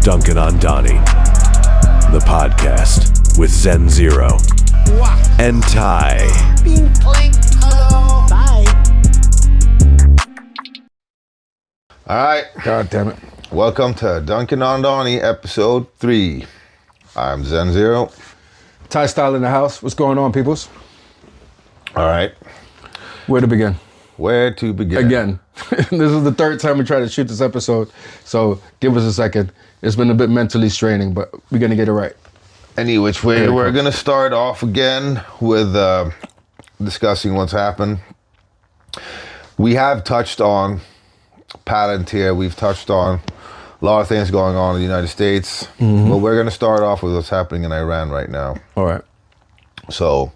Dunkin' on Donnie, the podcast with zenZero and Ty. Bye. All right. God damn it. Welcome to DunkinOnDonnie, episode 3. I'm zenZero. Ty Style in the house. What's going on, peoples? All right. Where to begin? Where to begin? Again. This is the third time we try to shoot this episode, so give us a second. It's been a bit mentally straining, but we're going to get it right. Any which way, we're going to start off again with discussing what's happened. We have touched on Palantir. We've touched on a lot of things going on in the United States. But we're going to start off with what's happening in Iran right now. All right. So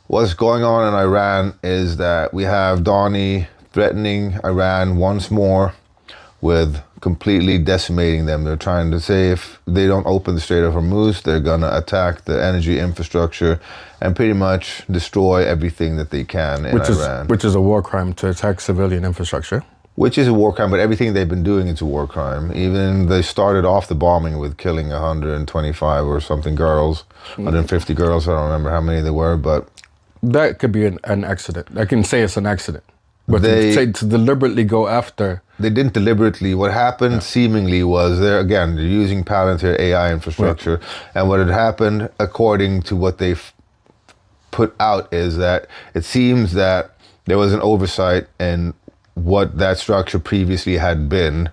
what's going on in Iran is that we have Donnie threatening Iran once more with completely decimating them. They're trying to say if they don't open the Strait of Hormuz, they're going to attack the energy infrastructure and pretty much destroy everything that they can in Iran. Which is a war crime to attack civilian infrastructure. Which is a war crime, but everything they've been doing is a war crime. Even they started off the bombing with killing 125 or something girls, 150 girls, I don't remember how many there were, but... That could be an accident. I can say it's an accident. But to deliberately go after... They didn't deliberately. What happened seemingly was they're using Palantir AI infrastructure. Right. And what had happened, according to what they've put out, is that it seems that there was an oversight in what that structure previously had been,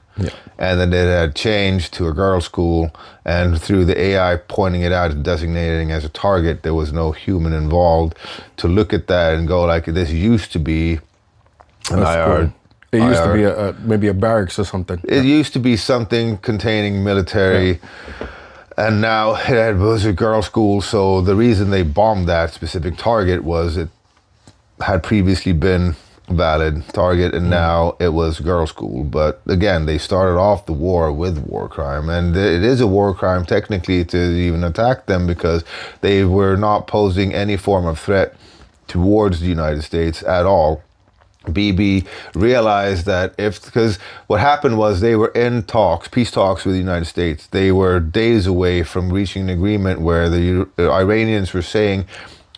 and then it had changed to a girls' school, and through the AI pointing it out and designating as a target, there was no human involved to look at that and go like, this used to be an IR. Cool. It used to be maybe a barracks or something. It used to be something containing military, and now it was a girls' school, so the reason they bombed that specific target was it had previously been valid target, and now it was girls' school. But again, they started off the war with war crime, and it is a war crime technically to even attack them because they were not posing any form of threat towards the United States at all. Bibi realized that because what happened was they were in peace talks with the United States. They were days away from reaching an agreement where the Iranians were saying,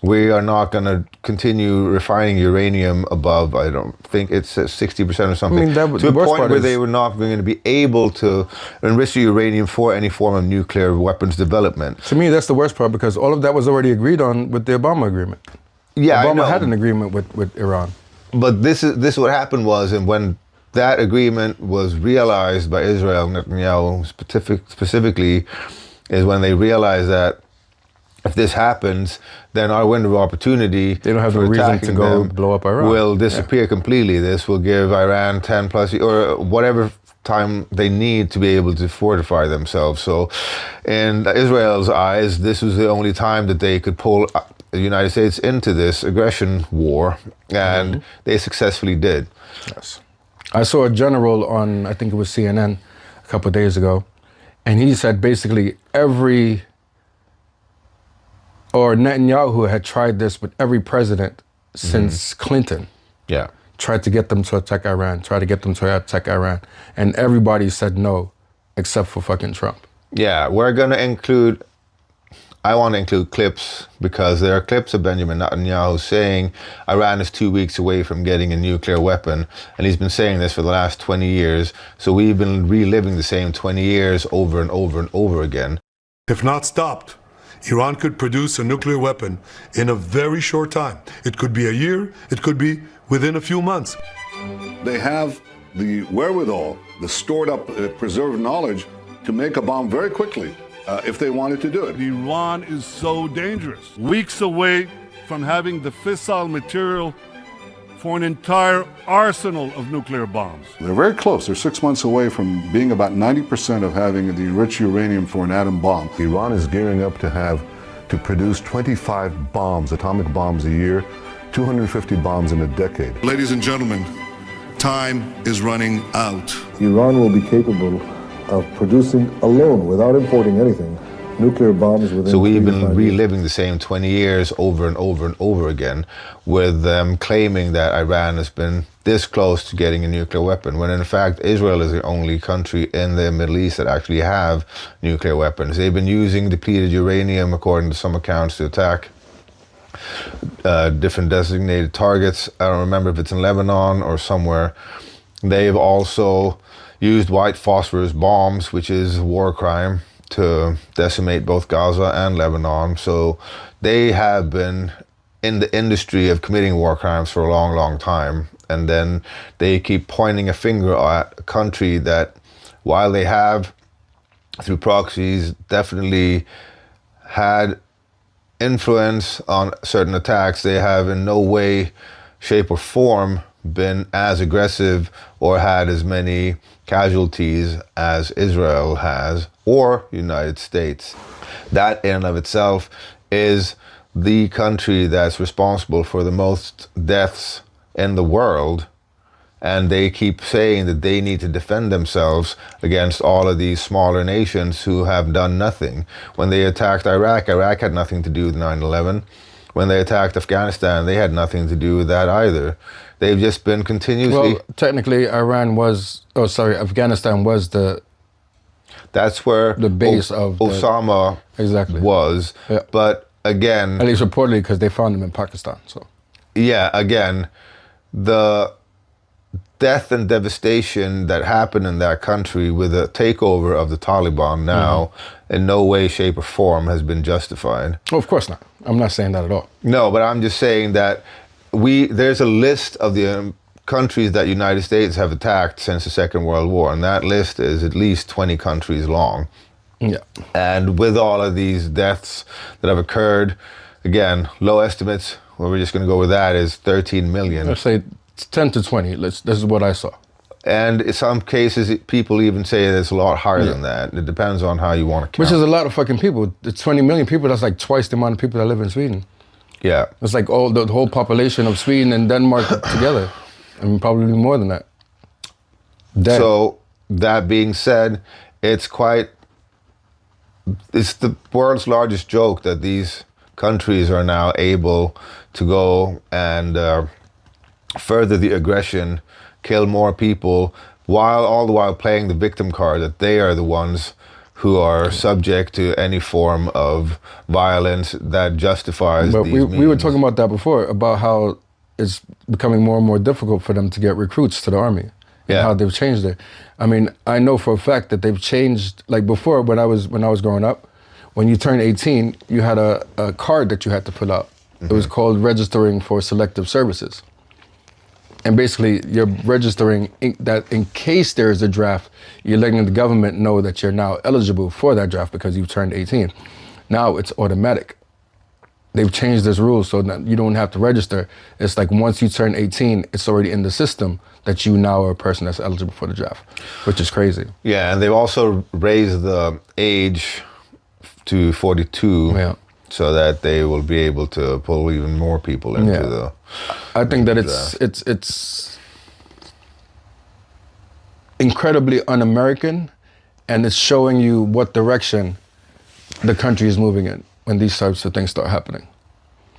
we are not going to continue refining uranium above, I don't think it's 60% or something, to a point where they were not going to be able to enrich the uranium for any form of nuclear weapons development. To me, that's the worst part because all of that was already agreed on with the Obama agreement. Yeah, Obama had an agreement with Iran. But this is what happened was, and when that agreement was realized by Israel, Netanyahu specifically, is when they realized that if this happens, then our window of opportunity, they don't have a reason to go blow up Iran, will disappear completely. This will give Iran 10 plus or whatever time they need to be able to fortify themselves. So in Israel's eyes, this was the only time that they could pull the United States into this aggression war, and they successfully did. Yes. I saw a general on, I think it was CNN a couple of days ago, and he said basically Netanyahu had tried this with every president since Clinton. Yeah. Tried to get them to attack Iran, and everybody said no, except for fucking Trump. Yeah, I want to include clips because there are clips of Benjamin Netanyahu saying Iran is 2 weeks away from getting a nuclear weapon. And he's been saying this for the last 20 years. So we've been reliving the same 20 years over and over and over again. If not stopped, Iran could produce a nuclear weapon in a very short time. It could be a year, it could be within a few months. They have the wherewithal, the stored up, preserved knowledge to make a bomb very quickly. If they wanted to do it. Iran is so dangerous. Weeks away from having the fissile material for an entire arsenal of nuclear bombs. They're very close. They're 6 months away from being about 90% of having the enriched uranium for an atom bomb. Iran is gearing up to produce 25 bombs, atomic bombs a year, 250 bombs in a decade. Ladies and gentlemen, time is running out. Iran will be capable of producing alone, without importing anything, nuclear bombs within So we've 3 to been 5 years. reliving the same 20 years over and over and over again, with them claiming that Iran has been this close to getting a nuclear weapon, when in fact Israel is the only country in the Middle East that actually have nuclear weapons. They've been using depleted uranium, according to some accounts, to attack different designated targets. I don't remember if it's in Lebanon or somewhere. They've also used white phosphorus bombs, which is a war crime, to decimate both Gaza and Lebanon. So they have been in the industry of committing war crimes for a long, long time. And then they keep pointing a finger at a country that, while they have, through proxies, definitely had influence on certain attacks, they have in no way, shape or form been as aggressive or had as many casualties as Israel has, or United States. That in and of itself is the country that's responsible for the most deaths in the world, and they keep saying that they need to defend themselves against all of these smaller nations who have done nothing. When they attacked Iraq, Iraq had nothing to do with 9/11. When they attacked Afghanistan, they had nothing to do with that either. They've just been continuously... Well, technically, Afghanistan was That's where the base of Osama exactly was. Yeah. But again... At least reportedly, because they found him in Pakistan, so... Yeah, again, the death and devastation that happened in that country with the takeover of the Taliban now, in no way, shape, or form has been justified. Oh, of course not. I'm not saying that at all. No, but I'm just saying that there's a list of the countries that United States have attacked since the Second World War, and that list is at least 20 countries long. Yeah. And with all of these deaths that have occurred, again, low estimates, well, we're just going to go with that, is 13 million. Let's say 10 to 20. This is what I saw. And in some cases, people even say that it's a lot higher than that. It depends on how you want to count. Which is a lot of fucking people. The 20 million people, that's like twice the amount of people that live in Sweden. Yeah. It's like the whole population of Sweden and Denmark together. I mean, probably more than that. Dead. So, that being said, it's the world's largest joke that these countries are now able to go and further the aggression, kill more people, all the while playing the victim card, that they are the ones who are subject to any form of violence that justifies but these we were means. talking about that before, about how it's becoming more and more difficult for them to get recruits to the army. And how they've changed it. I mean, I know for a fact that they've changed, like before when I was growing up, when you turned 18, you had a card that you had to fill out. It was called registering for selective services. And basically, you're registering that in case there is a draft, you're letting the government know that you're now eligible for that draft because you've turned 18. Now it's automatic. They've changed this rule so that you don't have to register. It's like once you turn 18, it's already in the system that you now are a person that's eligible for the draft, which is crazy. Yeah, and they've also raised the age to 42 so that they will be able to pull even more people into the... I think that it's incredibly un-American, and it's showing you what direction the country is moving in when these types of things start happening.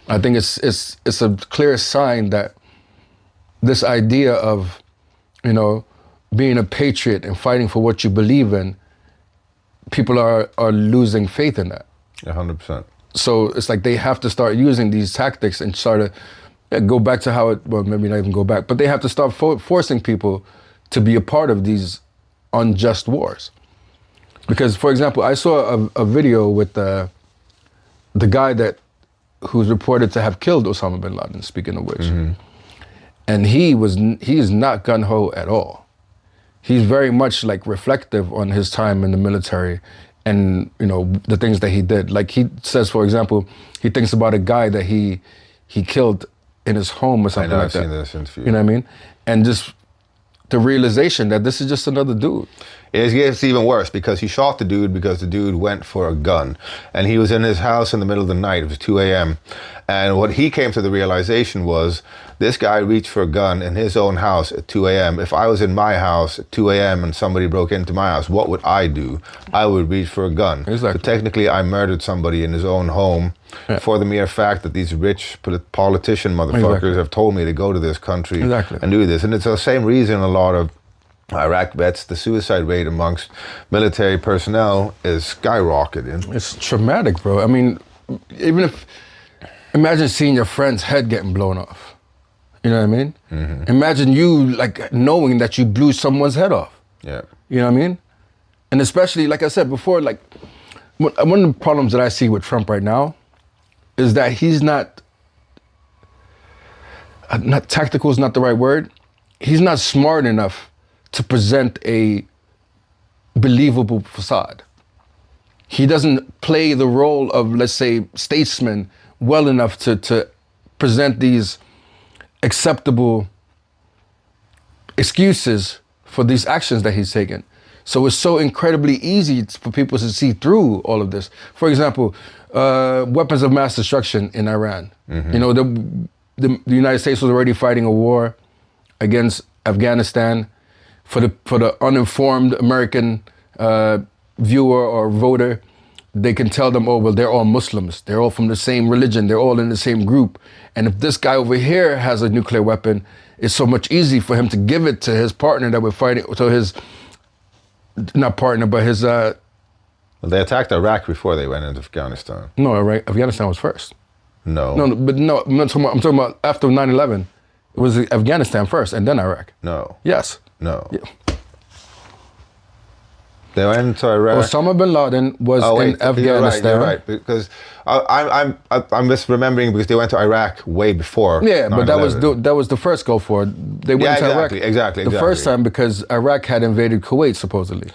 I think it's a clear sign that this idea of, being a patriot and fighting for what you believe in, people are losing faith in that. 100%. So it's like they have to start using these tactics and start to go back to how maybe not even go back, but they have to start forcing people to be a part of these unjust wars. Because, for example, I saw a video with the guy who's reported to have killed Osama bin Laden, speaking of which. And he is not gung-ho at all. He's very much like reflective on his time in the military and, the things that he did. Like he says, for example, he thinks about a guy that he killed in his home or something like that. I've seen this interview. You know what I mean? And just the realization that this is just another dude. It gets even worse because he shot the dude because the dude went for a gun. And he was in his house in the middle of the night. It was 2 a.m. And what he came to the realization was This guy reached for a gun in his own house at 2 a.m. If I was in my house at 2 a.m. and somebody broke into my house, what would I do? I would reach for a gun. Exactly. So technically, I murdered somebody in his own home for the mere fact that these rich politician motherfuckers have told me to go to this country and do this. And it's the same reason a lot of Iraq vets, the suicide rate amongst military personnel is skyrocketing. It's traumatic, bro. I mean, imagine seeing your friend's head getting blown off. You know what I mean? Mm-hmm. Imagine you like knowing that you blew someone's head off. Yeah. You know what I mean? And especially, like I said before, like one of the problems that I see with Trump right now is that he's not tactical is not the right word. He's not smart enough to present a believable facade. He doesn't play the role of, let's say, statesman well enough to present these acceptable excuses for these actions that he's taken. So it's so incredibly easy for people to see through all of this. For example, weapons of mass destruction in Iran. Mm-hmm. You know, the United States was already fighting a war against Afghanistan. For the uninformed American viewer or voter, they can tell them, oh, well, they're all Muslims. They're all from the same religion. They're all in the same group. And if this guy over here has a nuclear weapon, it's so much easier for him to give it to his partner that we're fighting, to his, not partner, but his... Well, they attacked Iraq before they went into Afghanistan. No, Afghanistan was first. No. No, I'm talking about after 9/11. It was Afghanistan first and then Iraq. No. Yes. No. Yeah. They went into Iraq. Osama bin Laden was in Afghanistan. You're right, because I'm misremembering because they went to Iraq way before. Yeah, 9/11. but that was the first go for it. They went to Iraq. Exactly. The first time because Iraq had invaded Kuwait supposedly.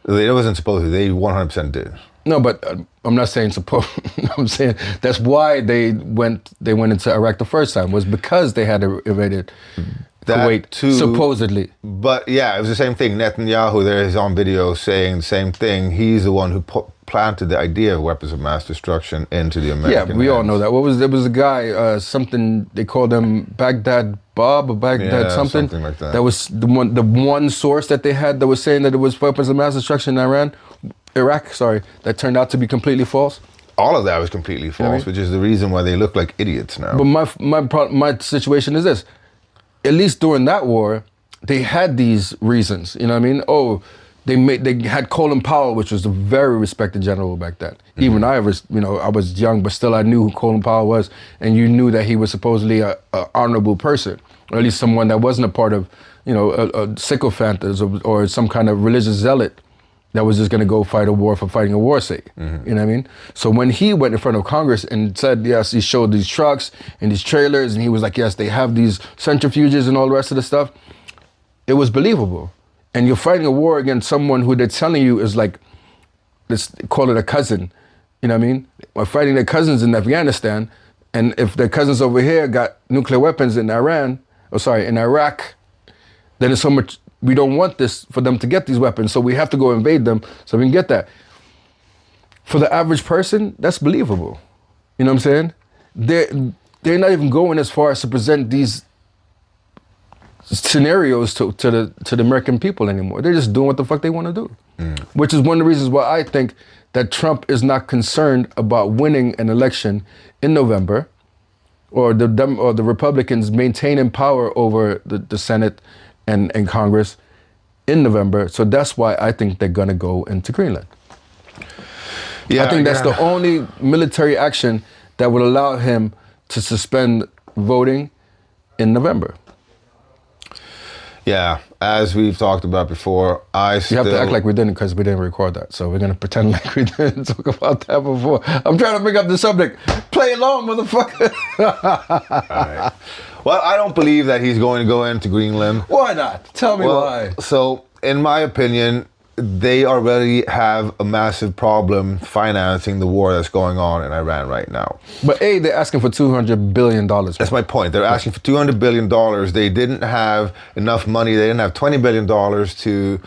It wasn't supposed to. They 100% did. No, but I'm not saying supposed. I'm saying that's why they went into Iraq the first time, was because they had invaded Kuwait too, supposedly. But yeah, it was the same thing. Netanyahu there is on video saying the same thing. He's the one who planted the idea of weapons of mass destruction into the American Yeah, we all know that. There was a guy, something, they called him Baghdad Bob or Baghdad something. Something like that. That was the one source that they had that was saying that it was weapons of mass destruction in Iraq, that turned out to be completely false. All of that was completely false, which is the reason why they look like idiots now. But my situation is this. At least during that war, they had these reasons, you know what I mean? Oh, they had Colin Powell, which was a very respected general back then. Mm-hmm. Even I was young, but still I knew who Colin Powell was, and you knew that he was supposedly a honorable person, or at least someone that wasn't a part of, a sycophant or some kind of religious zealot that was just going to go fight a war for fighting a war's sake. Mm-hmm. You know what I mean? So when he went in front of Congress and said, yes, he showed these trucks and these trailers, and he was like, yes, they have these centrifuges and all the rest of the stuff, it was believable. And you're fighting a war against someone who they're telling you is like, let's call it a cousin. You know what I mean? We're fighting their cousins in Afghanistan, and if their cousins over here got nuclear weapons in Iraq, then it's so much. We don't want this for them to get these weapons, so we have to go invade them so we can get that. For the average person, that's believable. You know what I'm saying? They're not even going as far as to present these scenarios to the American people anymore. They're just doing what the fuck they want to do. Which is one of the reasons why I think that Trump is not concerned about winning an election in November, or the Republicans maintaining power over the Senate and Congress in November. So that's why I think they're gonna go into Greenland. Yeah, I think that's the only military action that would allow him to suspend voting in November. Yeah, as we've talked about before, You have to act like we didn't, because we didn't record that. So we're gonna pretend like we didn't talk about that before. I'm trying to bring up the subject. Play along, motherfucker. All right. Well, I don't believe that he's going to go into Greenland. Why not? Tell me why. So, in my opinion, they already have a massive problem financing the war that's going on in Iran right now. But they're asking for $200 billion. That's my point. They're asking for $200 billion. They didn't have enough money. They didn't have $20 billion to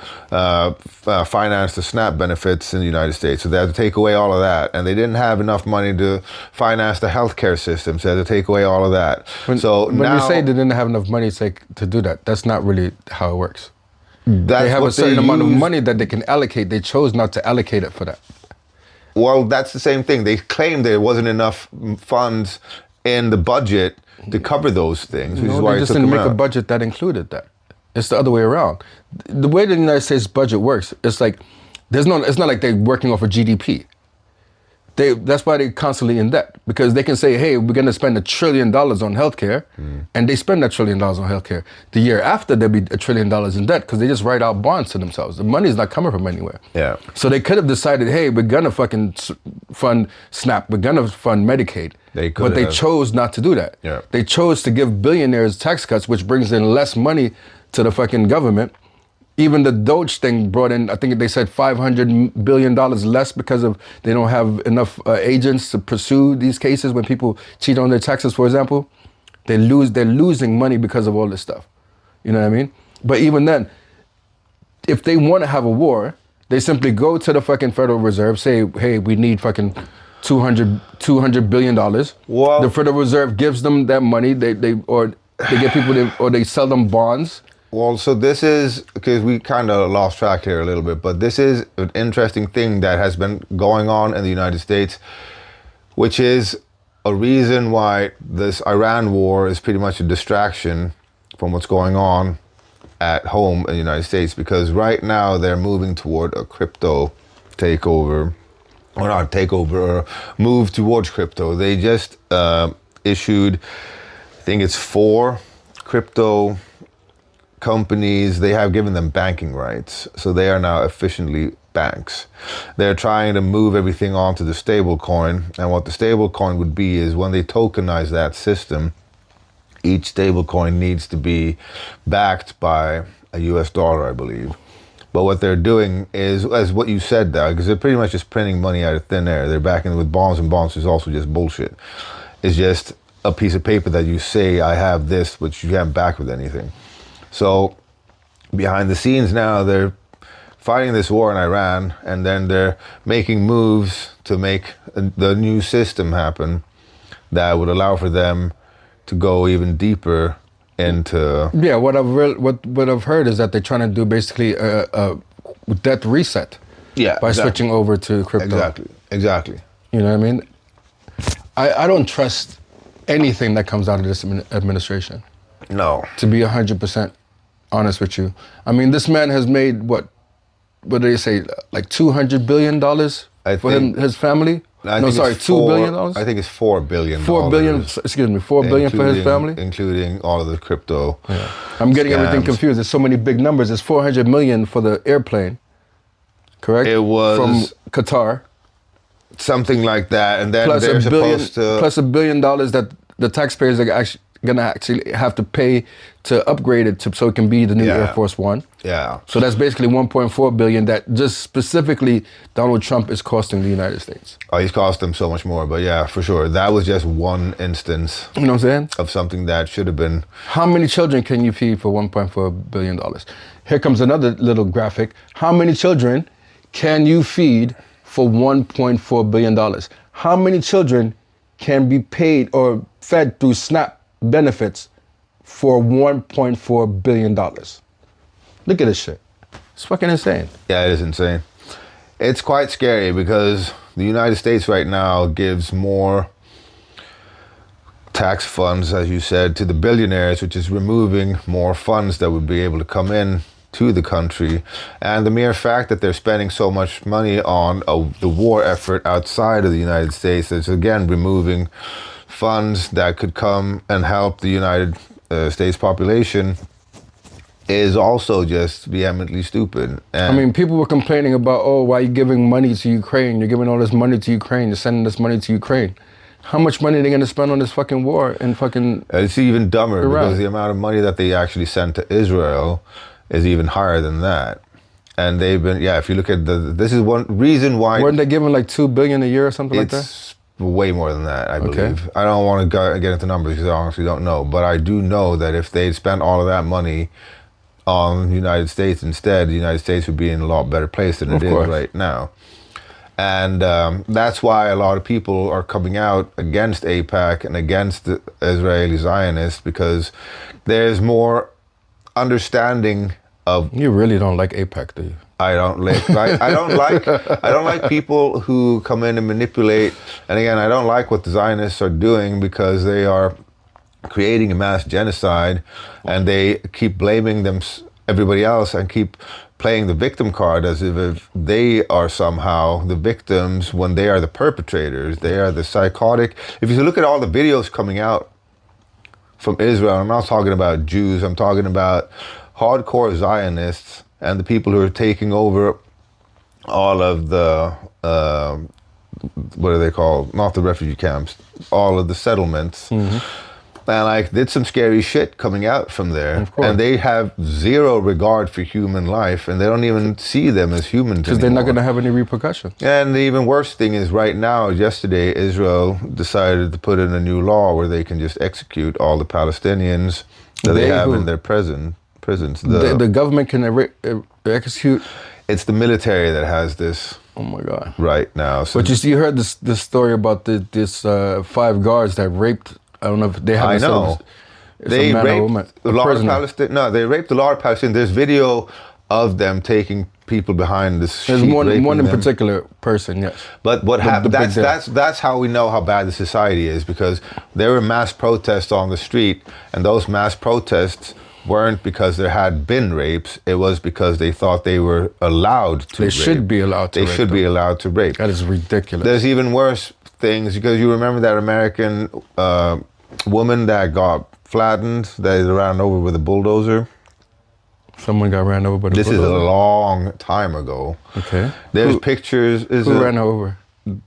finance the SNAP benefits in the United States. So they had to take away all of that. And they didn't have enough money to finance the healthcare system. So they had to take away all of that. When you say they didn't have enough money to do that, that's not really how it works. They have a certain amount of money that they can allocate. They chose not to allocate it for that. Well, that's the same thing. They claimed there wasn't enough funds in the budget to cover those things, which is why they just didn't make a budget that included that. It's the other way around. The way the United States budget works, it's like it's not like they're working off of GDP. That's why they're constantly in debt, because they can say, hey, we're going to spend $1 trillion on healthcare, and they spend $1 trillion on healthcare. The year after, there'll be $1 trillion in debt because they just write out bonds to themselves. The money's not coming from anywhere. Yeah. So they could have decided, hey, we're going to fucking fund SNAP, we're going to fund Medicaid. But they chose not to do that. Yeah. They chose to give billionaires tax cuts, which brings in less money to the fucking government. Even the Doge thing brought in, I think they said $500 billion less because of they don't have enough agents to pursue these cases when people cheat on their taxes, for example. They're losing money because of all this stuff. You know what I mean? But even then, if they want to have a war, they simply go to the fucking Federal Reserve, say, hey, we need fucking $200 billion. Well, the Federal Reserve gives them that money, they get people, or they sell them bonds. Well, so this is, because we kind of lost track here a little bit, but this is an interesting thing that has been going on in the United States, which is a reason why this Iran war is pretty much a distraction from what's going on at home in the United States, because right now they're moving toward a crypto takeover, or not takeover, or move towards crypto. They just issued, I think it's 4 crypto companies. They have given them banking rights, so they are now efficiently banks. They're trying to move everything onto the stable coin, and what the stable coin would be is when they tokenize that system, each stable coin needs to be backed by a US dollar, I believe. But what they're doing is, as what you said, Doug, because they're pretty much just printing money out of thin air. They're backing it with bonds, and bonds is also just bullshit. It's just a piece of paper that you say, I have this, which you can't back with anything. So behind the scenes now, they're fighting this war in Iran, and then they're making moves to make the new system happen that would allow for them to go even deeper into... Yeah, what I've heard is that they're trying to do basically a debt reset. Yeah, by switching over to crypto. Exactly. You know what I mean? I don't trust anything that comes out of this administration. No. To be 100% honest with you. I mean, this man has made, what do they say, like $200 billion for his family? $2 billion? I think it's $4 billion. $4 billion, excuse me, $4 billion for his family? Including all of the crypto. Yeah. I'm getting everything confused. There's so many big numbers. It's $400 million for the airplane, correct? It was... From Qatar. Something like that. And then plus they're plus $1 billion that the taxpayers are actually going to actually have to pay to upgrade it so it can be the new Air Force One. Yeah. So that's basically $1.4 billion that just specifically Donald Trump is costing the United States. Oh, he's cost them so much more, but yeah, for sure. That was just one instance. You know what I'm saying? Of something that should have been... How many children can you feed for $1.4 billion? Here comes another little graphic. How many children can you feed for $1.4 billion? How many children can be paid or fed through SNAP benefits for $1.4 billion? Look at this shit. It's fucking insane. Yeah, it is insane. It's quite scary because the United States right now gives more tax funds, as you said, to the billionaires, which is removing more funds that would be able to come in to the country. And the mere fact that they're spending so much money on the war effort outside of the United States is again removing funds that could come and help the United States population is also just vehemently stupid. And I mean, people were complaining about, oh, why are you giving money to Ukraine? You're giving all this money to Ukraine. You're sending this money to Ukraine. How much money are they going to spend on this fucking war in fucking It's even dumber Iran? Because the amount of money that they actually sent to Israel is even higher than that. And they've been, if you look at this is one reason why. Weren't they given like $2 billion a year or something like that? It's way more than that, I believe. I don't want to get into numbers because I honestly don't know. But I do know that if they'd spent all of that money on the United States instead, the United States would be in a lot better place than it is right now. And that's why a lot of people are coming out against AIPAC and against the Israeli Zionists, because there's more understanding of. You really don't like AIPAC, do you? I don't like people who come in and manipulate. And again, I don't like what the Zionists are doing, because they are creating a mass genocide, and they keep blaming everybody else and keep playing the victim card as if they are somehow the victims when they are the perpetrators. They are the psychotic. If you look at all the videos coming out from Israel, I'm not talking about Jews, I'm talking about hardcore Zionists and the people who are taking over all of the, what are they called? Not the refugee camps, all of the settlements. And did some scary shit coming out from there. And they have zero regard for human life, and they don't even see them as humans because they're not going to have any repercussions. And the even worse thing is right now, yesterday, Israel decided to put in a new law where they can just execute all the Palestinians that they have in their prisons. The government can execute? It's the military that has this. Oh my God. Right now. So but you heard this story about this 5 guards that raped. I don't know if they have. I know. They raped a lot of Palestinians. No, they raped a lot of Palestinians. There's video of them taking people behind the sheet. There's one in particular person, yes. But what happened? That's how we know how bad the society is, because there were mass protests on the street, and those mass protests weren't because there had been rapes. It was because they thought they were allowed to. They should be allowed to. They should be allowed to rape. That is ridiculous. There's even worse things, because you remember that American woman that got flattened, that ran over with a bulldozer. Someone got ran over with a bulldozer? This is a long time ago. Okay. There's pictures. Who ran over?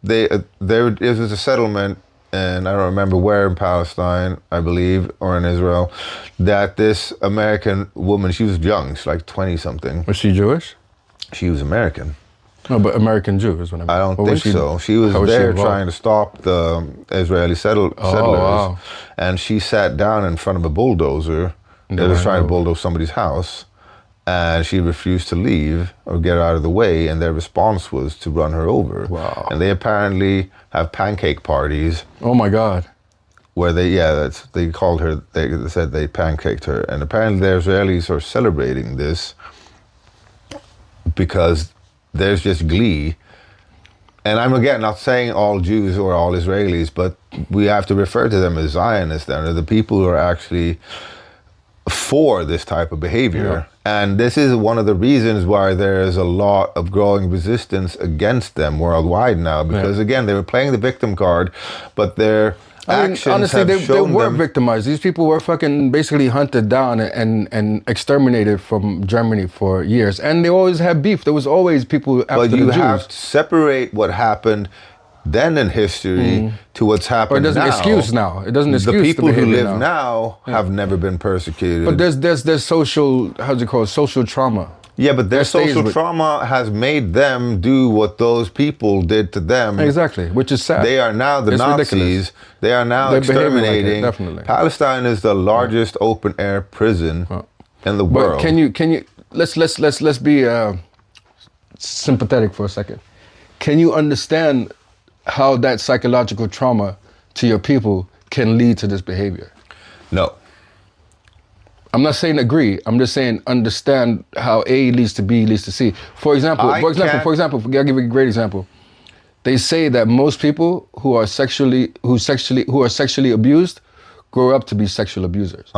There was a settlement, and I don't remember where in Palestine, I believe, or in Israel, that this American woman, she was young, she's like 20-something. Was she Jewish? She was American. No, but American Jew is what I mean. I don't think so. She was there trying to stop the Israeli settlers. Wow. And she sat down in front of a bulldozer that was trying to bulldoze somebody's house. And she refused to leave or get out of the way. And their response was to run her over. Wow. And they apparently have pancake parties. Oh my God. Where they called her, they said they pancaked her. And apparently the Israelis are celebrating this because there's just glee. And I'm again not saying all Jews or all Israelis, but we have to refer to them as Zionists then, or the people who are actually for this type of behavior. Yeah. And this is one of the reasons why there is a lot of growing resistance against them worldwide now, because again, they were playing the victim card, but their actions honestly, have they were victimized. These people were fucking basically hunted down and exterminated from Germany for years. And they always had beef. There was always people after the Jews. But you have to separate what happened then in history to what's happened now. Or it doesn't excuse now. It doesn't excuse the people the who behavior live now have never been persecuted. But there's social, how's it called, social trauma. Yeah, but their social trauma has made them do what those people did to them. Exactly, which is sad. They are now the Nazis. Ridiculous. They are now exterminating. Like definitely. Palestine is the largest open air prison in the world. But can you let's be sympathetic for a second. Can you understand how that psychological trauma to your people can lead to this behavior? No. I'm not saying agree. I'm just saying understand how A leads to B leads to C. For example, I'll give you a great example. They say that most people who are sexually abused grow up to be sexual abusers.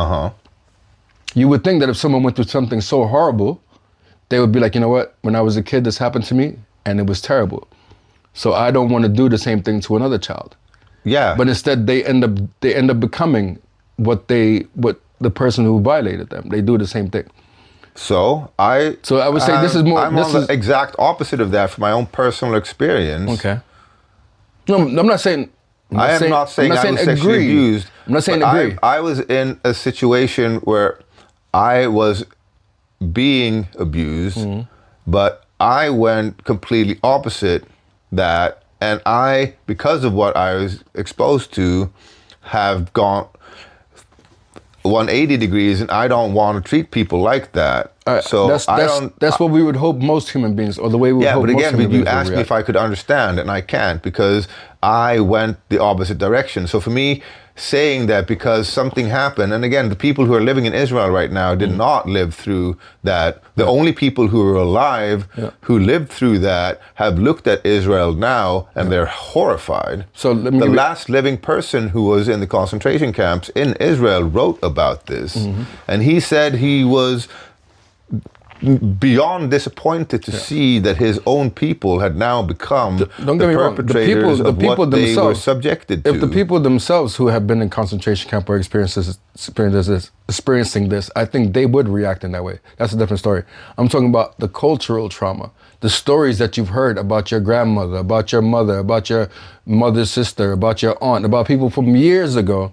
You would think that if someone went through something so horrible, they would be like, you know what? When I was a kid, this happened to me, and it was terrible. So I don't want to do the same thing to another child. Yeah. But instead, they end up becoming what the person who violated them. They do the same thing. So I would say this is more. I'm on the exact opposite of that from my own personal experience. Okay. No, I'm not saying. I am not saying I was sexually abused. I'm not saying agree. I was in a situation where I was being abused, But I went completely opposite that, and I, because of what I was exposed to, have gone 180 degrees, and I don't want to treat people like that. So that's what we would hope most human beings, or the way we would hope most human beings would react. Yeah, but again, you asked me if I could understand, and I can't, because I went the opposite direction. So for me, saying that because something happened, and again, the people who are living in Israel right now did not live through that. The only people who are alive who lived through that have looked at Israel now, and they're horrified. So let me the last living person who was in the concentration camps in Israel wrote about this, and he said he was beyond disappointed to see that his own people had now become the perpetrators of what they were subjected to. If the people themselves who have been in concentration camp or experiencing this, I think they would react in that way. That's a different story. I'm talking about the cultural trauma, the stories that you've heard about your grandmother, about your mother, about your mother's sister, about your aunt, about people from years ago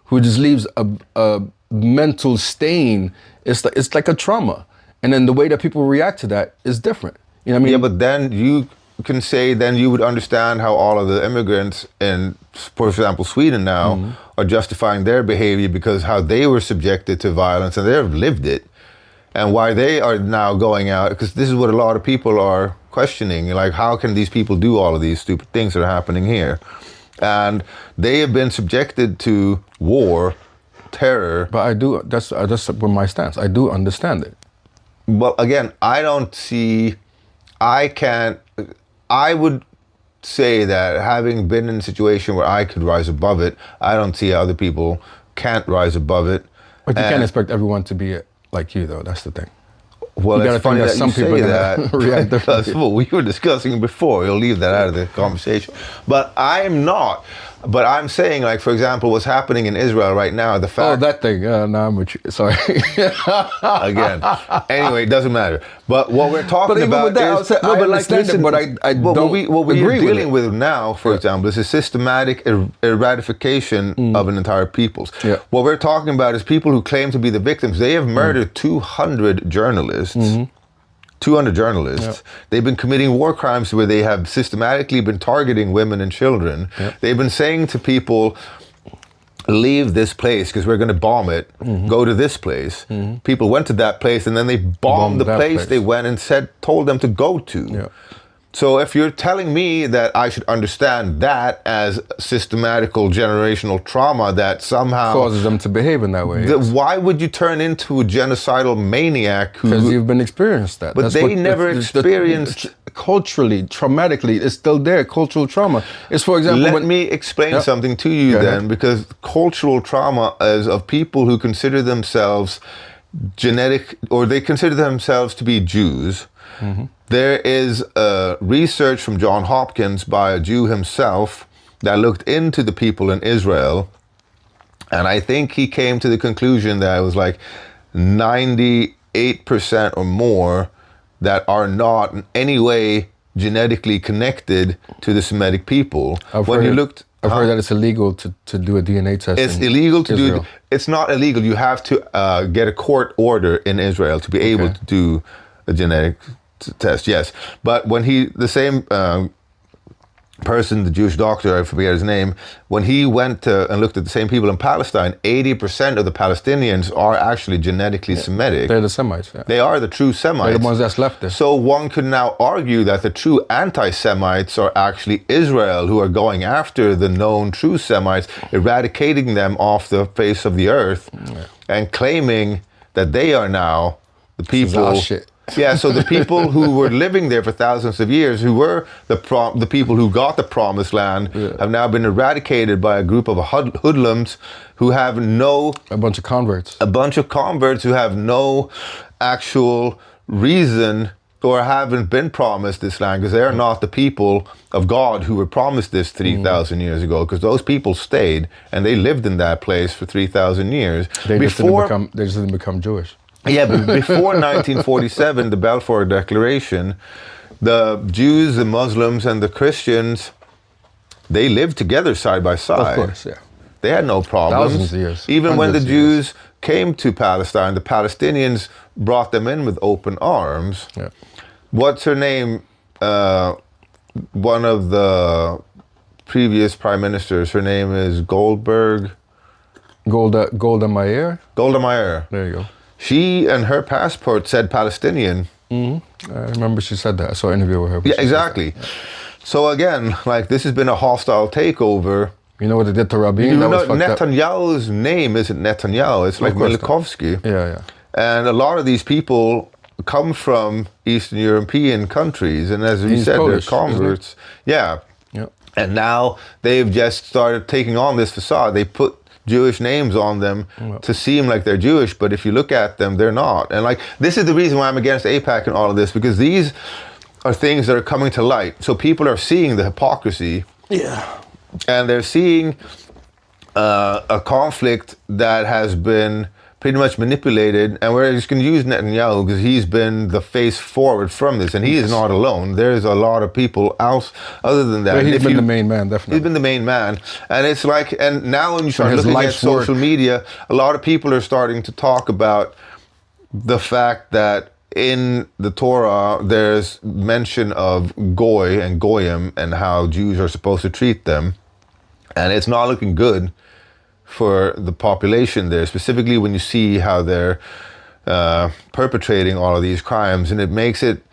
who just leaves a mental stain. It's like a trauma. And then the way that people react to that is different. You know what I mean? Yeah, but then you can say, then you would understand how all of the immigrants in, for example, Sweden now are justifying their behavior because how they were subjected to violence and they've lived it, and why they are now going out, because this is what a lot of people are questioning. Like, how can these people do all of these stupid things that are happening here? And they have been subjected to war, terror. But that's my stance. I do understand it. Well, again, I would say that having been in a situation where I could rise above it, I don't see how other people can't rise above it. But you can't expect everyone to be like you, though. That's the thing. Well, it's funny that some you people say that, react because we were discussing before. We'll leave that out of the conversation. But I'm not. But I'm saying, like, for example, what's happening in Israel right now, the fact... Oh, that thing. No, I'm with you. Sorry. Again. Anyway, it doesn't matter. But what we're talking about is... I understand it, but I don't agree what we're dealing with now, for example, is a systematic eradication of an entire peoples. Yeah. What we're talking about is people who claim to be the victims. They have murdered 200 journalists. 200 journalists. Yep. They've been committing war crimes where they have systematically been targeting women and children. Yep. They've been saying to people, leave this place because we're going to bomb it. Go to this place. People went to that place and then they bombed the place they went and told them to go to. Yep. So if you're telling me that I should understand that as systematical generational trauma that somehow causes them to behave in that way, why would you turn into a genocidal maniac? Because you've been experienced that. But they never experienced. Culturally, traumatically, it's still there. Cultural trauma. It's, for example, let me explain something to you then, because cultural trauma is of people who consider themselves genetic, or they consider themselves to be Jews. There is research from Johns Hopkins by a Jew himself that looked into the people in Israel, and I think he came to the conclusion that it was like 98% or more that are not in any way genetically connected to the Semitic people. I've heard that it's illegal to do a DNA test. It's illegal to do it. It's not illegal. You have to get a court order in Israel to be able to do a genetic test, yes. But when the same person, the Jewish doctor, I forget his name, when he went and looked at the same people in Palestine, 80% of the Palestinians are actually genetically Semitic. They're the Semites. Yeah. They are the true Semites. They're the ones that's left there. So one could now argue that the true anti-Semites are actually Israel, who are going after the known true Semites, eradicating them off the face of the earth, and claiming that they are now the people... Yeah, so the people who were living there for thousands of years, who were the people who got the promised land, have now been eradicated by a group of hoodlums who have a bunch of converts who have no actual reason or haven't been promised this land, because they are not the people of God who were promised this 3,000 years ago, because those people stayed and they lived in that place for 3,000 years. They just didn't become Jewish. Yeah, but before 1947, the Balfour Declaration, the Jews, the Muslims, and the Christians, they lived together side by side. Of course, yeah. They had no problems. Thousands of years. Even when the Jews came to Palestine, the Palestinians brought them in with open arms. Yeah. what's her name? One of the previous prime ministers. Her name is Golda Meir. Golda Meir. There you go. She and her passport said Palestinian. Mm-hmm. I remember she said that. I saw an interview with her. Yeah, exactly. Yeah. So again, like this has been a hostile takeover. You know what they did to Rabin? You know, Netanyahu's name isn't Netanyahu. It's like Milikovsky. Yeah. And a lot of these people come from Eastern European countries, and as you said, Polish, they're converts. Yeah. And now they've just started taking on this facade. They put Jewish names on them to seem like they're Jewish, but if you look at them, they're not. And like, this is the reason why I'm against AIPAC and all of this, because these are things that are coming to light. So people are seeing the hypocrisy. Yeah. And they're seeing a conflict that has been pretty much manipulated, and we're just going to use Netanyahu because he's been the face forward from this, and he is not alone. There's a lot of people else other than that. But he's been the main man, definitely. He's been the main man, and it's like, and now when you start looking at social media, a lot of people are starting to talk about the fact that in the Torah there's mention of goy and goyim and how Jews are supposed to treat them, and it's not looking good for the population there, specifically when you see how they're perpetrating all of these crimes. And it makes it,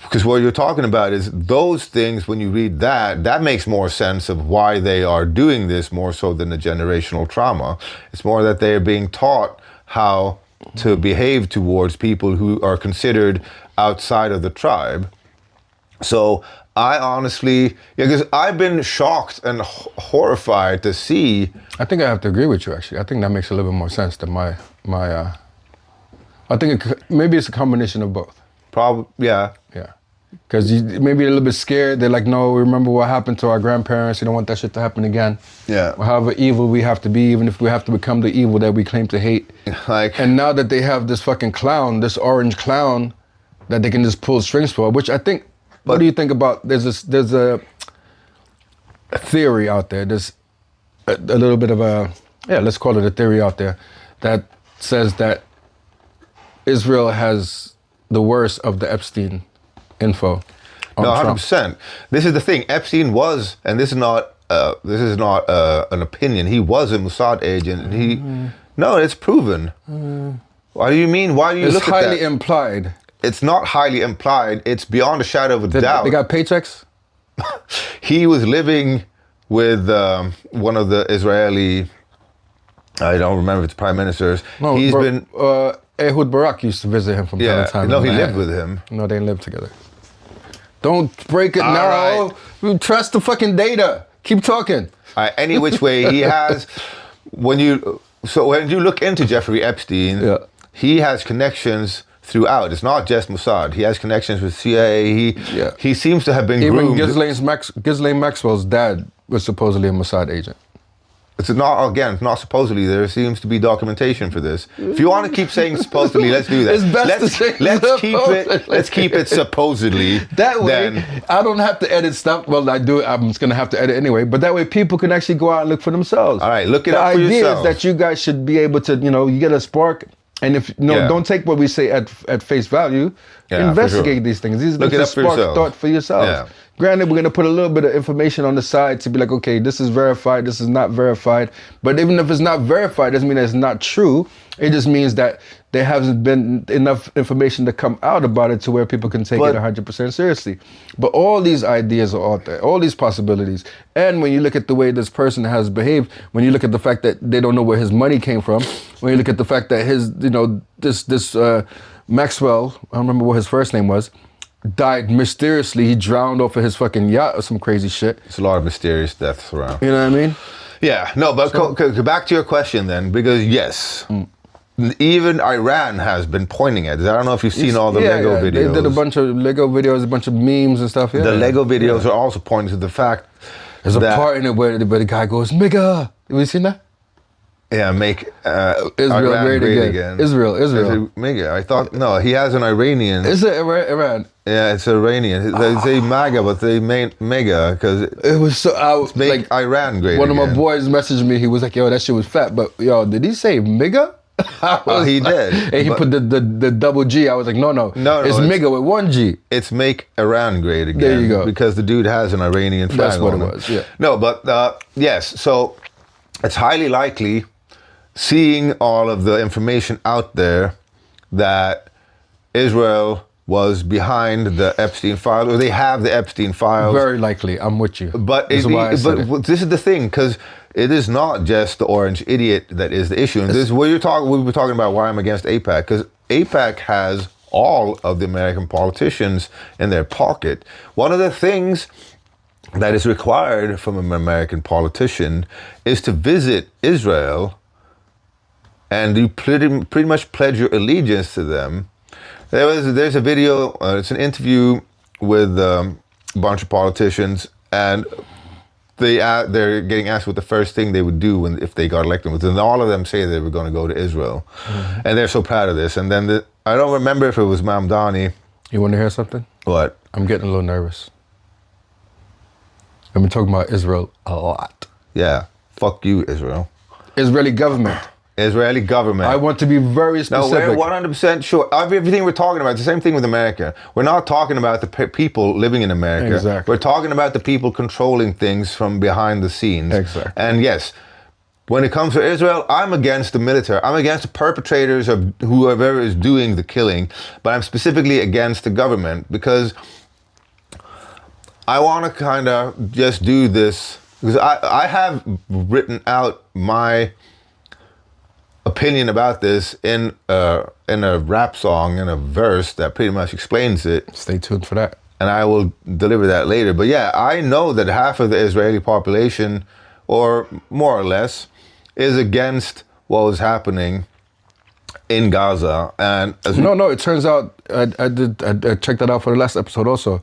because what you're talking about is those things, when you read that makes more sense of why they are doing this, more so than the generational trauma. It's more that they are being taught how to behave towards people who are considered outside of the tribe. So I honestly, because I've been shocked and horrified to see. I think I have to agree with you, actually. I think that makes a little bit more sense than my I think maybe it's a combination of both. Probably, yeah. Yeah. Because maybe a little bit scared. They're like, no, remember what happened to our grandparents. You don't want that shit to happen again. Yeah. However evil we have to be, even if we have to become the evil that we claim to hate. Like. And now that they have this fucking clown, this orange clown, that they can just pull strings for, which I think. What do you think about, there's a theory out there, there's a little bit of a, let's call it a theory out there, that says that Israel has the worst of the Epstein info on No, 100%. Trump. This is the thing, Epstein was, and this is not an opinion, he was a Mossad agent, and no, it's proven. What do you mean? Why do you look at that? It's highly implied. It's not highly implied. It's beyond a shadow of a doubt. They got paychecks? He was living with one of the Israeli, I don't remember if it's prime ministers. No, Ehud Barak used to visit him from time to time. No, he lived with him. No, they didn't live together. Don't break it now. Right. Trust the fucking data. Keep talking. Any which way, he has, when you look into Jeffrey Epstein, he has connections throughout. It's not just Mossad. He has connections with CIA. He seems to have been groomed. Ghislaine Maxwell's dad was supposedly a Mossad agent. It's not supposedly. There seems to be documentation for this. If you want to keep saying supposedly, let's do that. It's best to say let's keep it supposedly. That way, I don't have to edit stuff. Well, I do. I'm just going to have to edit anyway. But that way, people can actually go out and look for themselves. All right, look it up for yourself. The idea is that you guys should be able to, you get a spark. And if don't take what we say at face value. Investigate these things. These look it up for yourself. Thought for yourselves. Yeah. Granted, we're gonna put a little bit of information on the side to be like, okay, this is verified, this is not verified. But even if it's not verified, doesn't mean that it's not true. It just means that there hasn't been enough information to come out about it to where people can take it 100% seriously. But all these ideas are out there, all these possibilities. And when you look at the way this person has behaved, when you look at the fact that they don't know where his money came from, when you look at the fact that his, this Maxwell, I don't remember what his first name was, died mysteriously. He drowned off of his fucking yacht or some crazy shit. It's a lot of mysterious deaths around. You know what I mean? Yeah, no, but go back to your question then, because yes, even Iran has been pointing at it. I don't know if you've seen all the Lego videos. They did a bunch of Lego videos, a bunch of memes and stuff. Yeah. The Lego videos are also pointing to the fact there's a part in it where the guy goes, "Mega." Have you seen that? Yeah, make Israel Iran great again. Israel. Mega. I thought, no, he has an Iranian. Is it Iran? Yeah, it's Iranian. They say MAGA, but they made Mega because it was so. Make Iran great One again. of my boys messaged me. He was like, "Yo, that shit was fat." But yo, did he say Mega? He did. And he put the double G. I was like, no, it's MIGA with one G. It's make Iran great again. There you go. Because the dude has an Iranian flag. That's what on it him. was, yeah. No, but yes, so it's highly likely, seeing all of the information out there, that Israel was behind the Epstein files, or they have the Epstein files. Very likely, I'm with you. But this is the thing, because it is not just the orange idiot that is the issue. And this is what we were talking about why I'm against AIPAC, because AIPAC has all of the American politicians in their pocket. One of the things that is required from an American politician is to visit Israel, and you pretty much pledge your allegiance to them. There's a video, it's an interview with a bunch of politicians, and they're getting asked what the first thing they would do if they got elected was, and all of them say they were going to go to Israel. Mm-hmm. And they're so proud of this. And then I don't remember if it was Ma'am Donnie. You want to hear something? What? I'm getting a little nervous. I've been talking about Israel a lot. Yeah. Fuck you, Israel. Israeli government. Israeli government. I want to be very specific. No, we're 100% sure. Everything we're talking about, it's the same thing with America. We're not talking about the people living in America. Exactly. We're talking about the people controlling things from behind the scenes. Exactly. And yes, when it comes to Israel, I'm against the military. I'm against the perpetrators of whoever is doing the killing, but I'm specifically against the government, because I want to kind of just do this, because I have written out my opinion about this in a rap song, in a verse that pretty much explains it. Stay tuned for that. And I will deliver that later. But yeah, I know that half of the Israeli population, or more or less, is against what was happening in Gaza. And no, it turns out, I checked that out for the last episode also.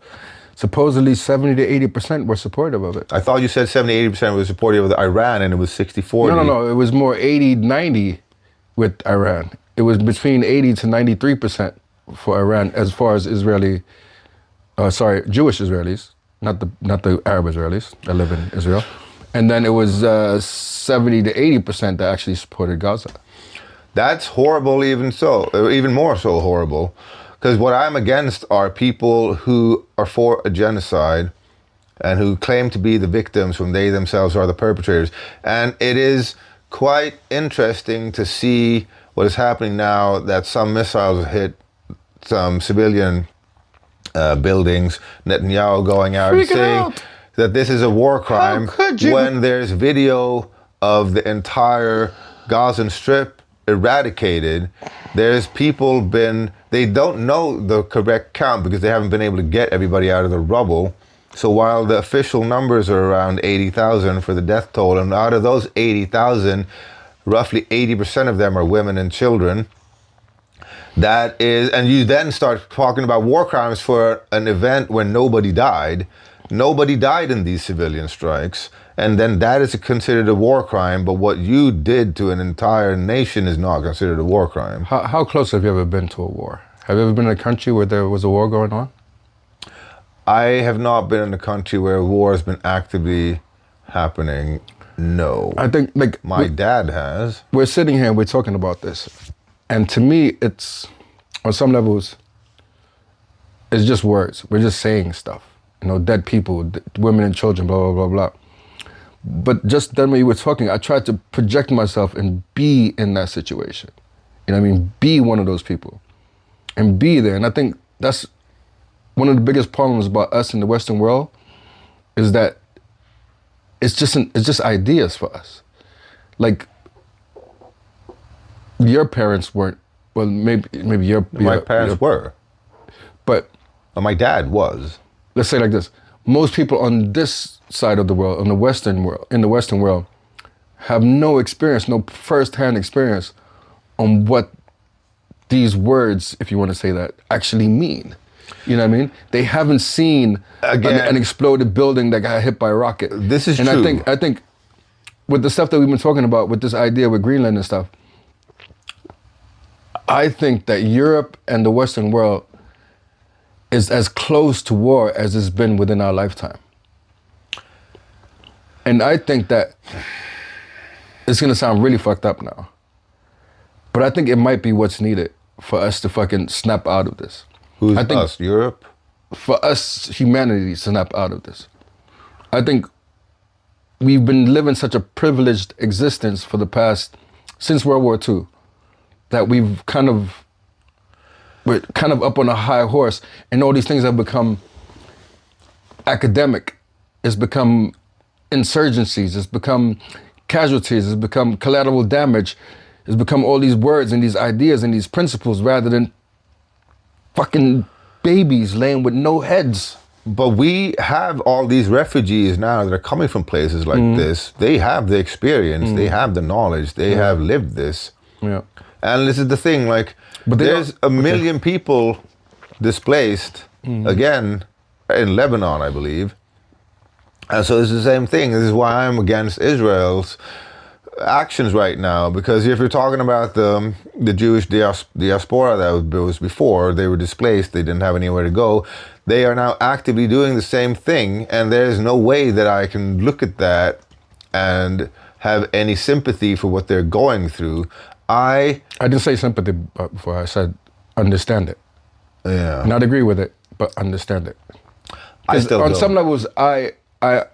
Supposedly 70 to 80% were supportive of it. I thought you said 70, 80% were supportive of Iran, and it was 60-40. No, it was more 80, 90 with Iran. It was between 80 to 93% for Iran as far as Jewish Israelis, not the Arab Israelis that live in Israel. And then it was 70 to 80% that actually supported Gaza. That's horrible, even more so horrible. Because what I'm against are people who are for a genocide and who claim to be the victims when they themselves are the perpetrators. And it is quite interesting to see what is happening now, that some missiles hit some civilian buildings. Netanyahu going out and saying that this is a war crime when there's video of the entire Gazan Strip eradicated. There's people they don't know the correct count because they haven't been able to get everybody out of the rubble. So while the official numbers are around 80,000 for the death toll, and out of those 80,000, roughly 80% of them are women and children. That is, and you then start talking about war crimes for an event when nobody died. Nobody died in these civilian strikes. And then that is considered a war crime, but what you did to an entire nation is not considered a war crime. How close have you ever been to a war? Have you ever been in a country where there was a war going on? I have not been in a country where war has been actively happening, no. I think, my dad has. We're sitting here and we're talking about this. And to me, it's, on some levels, it's just words. We're just saying stuff. Dead people, women and children, blah, blah, blah, blah. But just then when you were talking, I tried to project myself and be in that situation. Be one of those people and be there. And I think that's one of the biggest problems about us in the Western world, is that it's just ideas for us. Like, your parents weren't, well, maybe my parents were. But my dad was. Let's say it like this. Most people on this side of the world, in the Western world, have no experience, no first-hand experience on what these words, if you want to say that, actually mean. You know what I mean? They haven't seen an exploded building that got hit by a rocket. This is true. And I think with the stuff that we've been talking about, with this idea with Greenland and stuff, I think that Europe and the Western world is as close to war as it's been within our lifetime. And I think that it's gonna sound really fucked up now, But I think it might be what's needed for us to fucking snap out of this. Who's I think us? Europe? For us, humanity, to snap out of this. I think we've been living such a privileged existence for the past, since World War II, that we're kind of up on a high horse, and all these things have become academic. It's become insurgencies. It's become casualties. It's become collateral damage. It's become all these words and these ideas and these principles rather than fucking babies laying with no heads. But we have all these refugees now that are coming from places like this. They have the experience, they have the knowledge, they have lived this. Yeah. And this is the thing, like, But there's a million people displaced, again, in Lebanon, I believe. And so it's the same thing. This is why I'm against Israel's actions right now, because if you're talking about the Jewish diaspora that was before, they were displaced, they didn't have anywhere to go. They are now actively doing the same thing, and there's no way that I can look at that and have any sympathy for what they're going through. I didn't say sympathy before, I said understand it. Yeah. Not agree with it, but understand it. I still on don't. some levels, I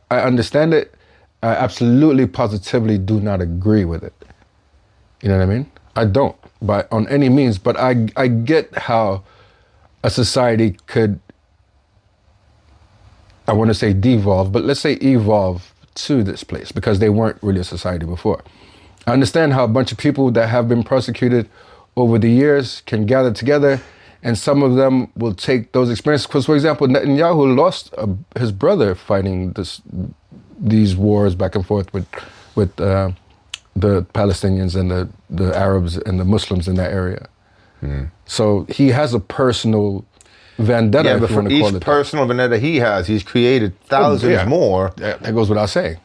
understand it. I absolutely, positively do not agree with it. You know what I mean? I don't, on any means. But I get how a society could, I want to say devolve, but let's say evolve to this place, because they weren't really a society before. I understand how a bunch of people that have been persecuted over the years can gather together, and some of them will take those experiences. Because, for example, Netanyahu lost his brother fighting these wars back and forth with the Palestinians and the Arabs and the Muslims in that area. So he has a personal vendetta, Yeah, if but you for want to call each it personal vendetta he has, he's created thousands more. That goes without saying.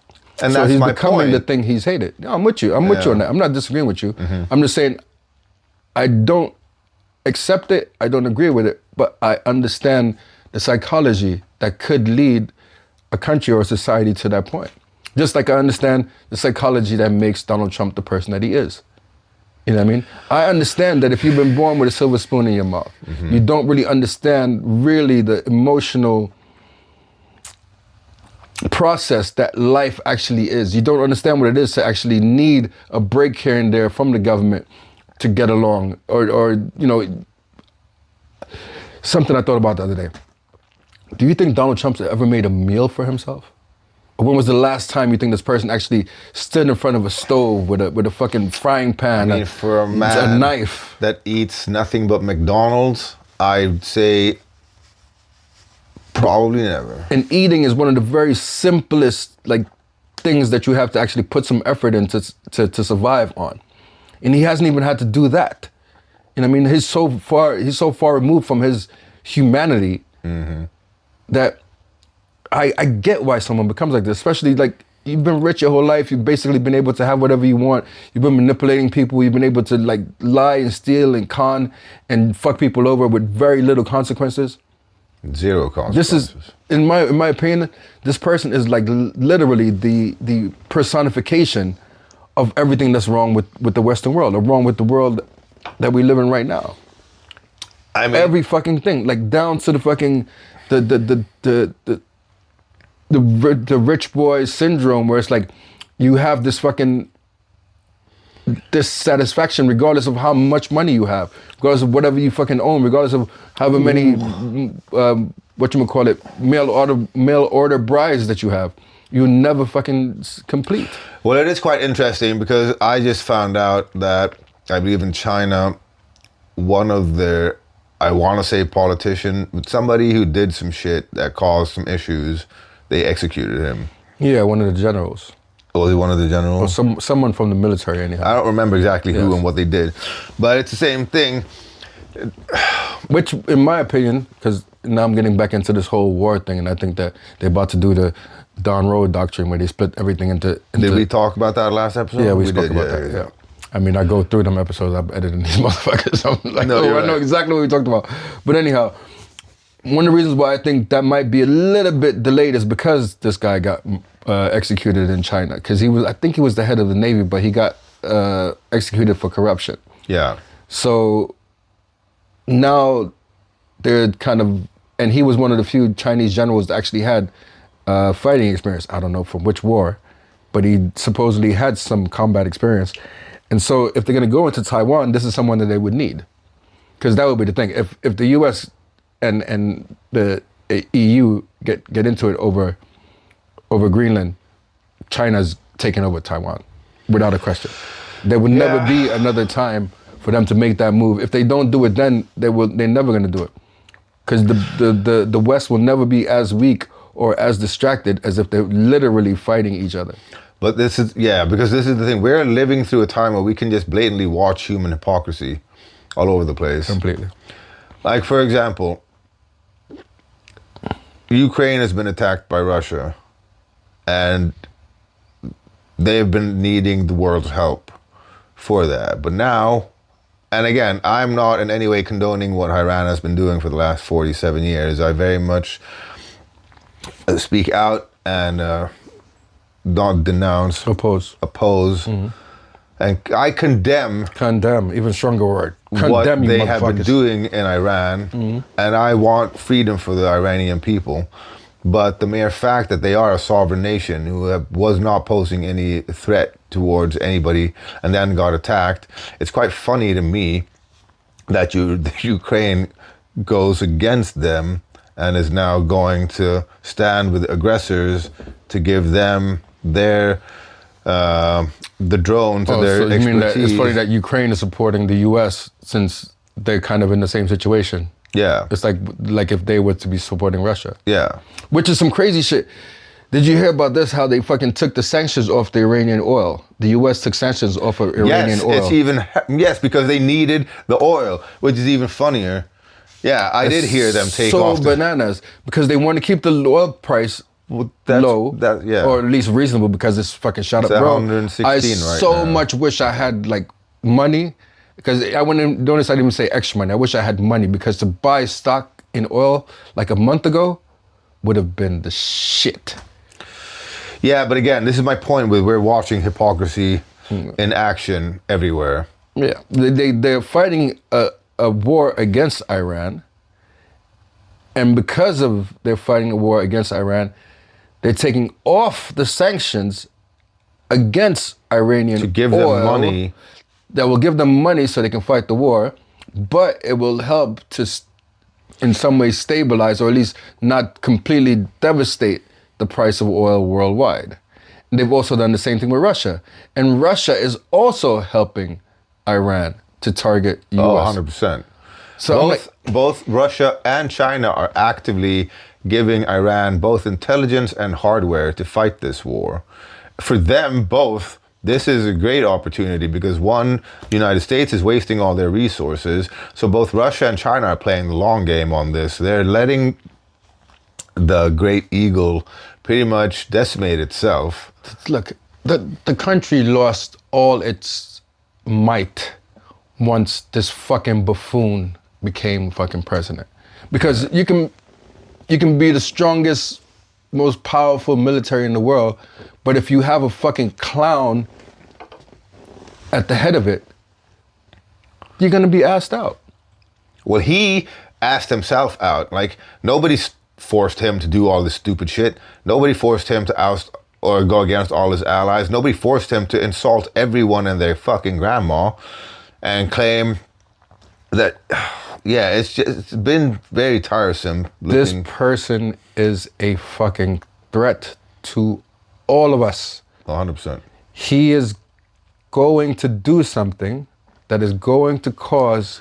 And so that's he's my becoming point. the thing he's hated. No, I'm with you. I'm with you on that. I'm not disagreeing with you. I'm just saying I don't accept it. I don't agree with it. But I understand the psychology that could lead a country or a society to that point. Just like I understand the psychology that makes Donald Trump the person that he is. You know what I mean? I understand that if you've been born with a silver spoon in your mouth, you don't really understand really the emotional process that life actually is. You don't understand what it is to actually need a break here and there from the government to get along, or you know, something I thought about the other day. Do you think Donald Trump's ever made a meal for himself? Or when was the last time you think this person actually stood in front of a stove with a fucking frying pan, I mean, for a man a knife that eats nothing but McDonald's, I'd say probably never. And eating is one of the very simplest things that you have to actually put some effort into to survive on. And he hasn't even had to do that. You know what I mean? He's so far removed from his humanity that I get why someone becomes like this, especially you've been rich your whole life. You've basically been able to have whatever you want. You've been manipulating people. You've been able to lie and steal and con and fuck people over with very little consequences. Zero consequences. This is, in my opinion, this person is literally the personification of everything that's wrong with the Western world, or wrong with the world that we live in right now. I mean, every fucking thing, down to the fucking the rich boy syndrome, where it's you have this fucking dissatisfaction regardless of how much money you have, regardless of whatever you fucking own, regardless of however many mail order brides that you have. You never fucking complete. Well, it is quite interesting because I just found out that I believe in China, one of their, I want to say politician, somebody who did some shit that caused some issues, they executed him. Yeah, one of the generals. Was he one of the generals? Or someone from the military anyhow. I don't remember exactly who and what they did, but it's the same thing. Which, in my opinion, because now I'm getting back into this whole war thing, and I think that they're about to do the Don Road doctrine where they split everything into Did we talk about that last episode? Yeah, we spoke about that, yeah. I mean, I go through them episodes, I'm editing these motherfuckers. I'm like, No, I know exactly what we talked about. But anyhow, one of the reasons why I think that might be a little bit delayed is because this guy got executed in China. Because I think he was the head of the Navy, but he got executed for corruption. Yeah. So now they're kind of, and he was one of the few Chinese generals that actually had fighting experience. I don't know from which war, but he supposedly had some combat experience. And so if they're going to go into Taiwan, this is someone that they would need. Because that would be the thing. If the US and the EU get into it over Greenland, China's taking over Taiwan, without a question. There will never be another time for them to make that move. If they don't do it then, they're never going to do it. Because the West will never be as weak or as distracted as if they're literally fighting each other. But this is, because this is the thing. We're living through a time where we can just blatantly watch human hypocrisy all over the place. Completely. Like, for example, Ukraine has been attacked by Russia, and they've been needing the world's help for that. But now, and again, I'm not in any way condoning what Iran has been doing for the last 47 years. I very much speak out and not denounce. Oppose. Mm-hmm. And I condemn, even stronger word. What they have been doing in Iran, and I want freedom for the Iranian people. But the mere fact that they are a sovereign nation who was not posing any threat towards anybody and then got attacked, it's quite funny to me that Ukraine goes against them and is now going to stand with aggressors to give them their the drones and their expertise. You mean that it's funny that Ukraine is supporting the US since they're kind of in the same situation? Yeah. It's like if they were to be supporting Russia. Yeah. Which is some crazy shit. Did you hear about this, how they fucking took the sanctions off the Iranian oil? The US took sanctions off of Iranian oil. Yes, because they needed the oil, which is even funnier. Yeah, I did hear them take off. So bananas, because they want to keep the oil price low, or at least reasonable, because it's fucking shot up. Bro, 116 I right so now. much wish I had like money, because I wouldn't, don't decide to even say extra money. I wish I had money, because to buy stock in oil like a month ago would have been the shit. Yeah, but again, this is my point with we're watching hypocrisy in action everywhere. Yeah, they're fighting a war against Iran, and because of they're fighting a war against Iran, they're taking off the sanctions against Iranian to give oil them money. That will give them money so they can fight the war, but it will help to, in some way, stabilize or at least not completely devastate the price of oil worldwide. And they've also done the same thing with Russia. And Russia is also helping Iran to target US. Oh, 100%. So both Russia and China are actively giving Iran both intelligence and hardware to fight this war. For them both, this is a great opportunity because one, the United States is wasting all their resources. So both Russia and China are playing the long game on this. They're letting the great eagle pretty much decimate itself. Look, the country lost all its might once this fucking buffoon became fucking president. Because you can be the strongest, most powerful military in the world, but if you have a fucking clown at the head of it, you're gonna be asked out. Well, he asked himself out. Like, nobody forced him to do all this stupid shit. Nobody forced him to oust or go against all his allies. Nobody forced him to insult everyone and their fucking grandma and claim that, yeah, it's been very tiresome. This person is a fucking threat to all of us. 100%. He is going to do something that is going to cause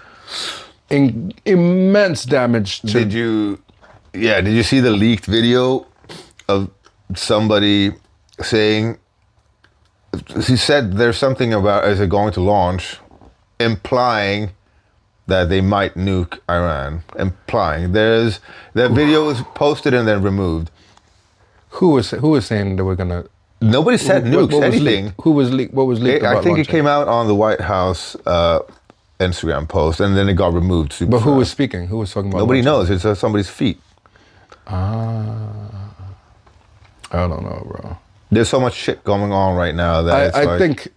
immense damage to... Did you see the leaked video of somebody saying, he said there's something about, is it going to launch, implying that they might nuke Iran, implying. That video was posted and then removed. Who was saying that we're gonna... Nobody said nukes, anything. Who was leaked? What was leaked about I think launching? it came out on the White House Instagram post, and then it got removed. But who was speaking? Who was talking about Nobody launching? knows. It's somebody's feet. I don't know, bro. There's so much shit going on right now that I think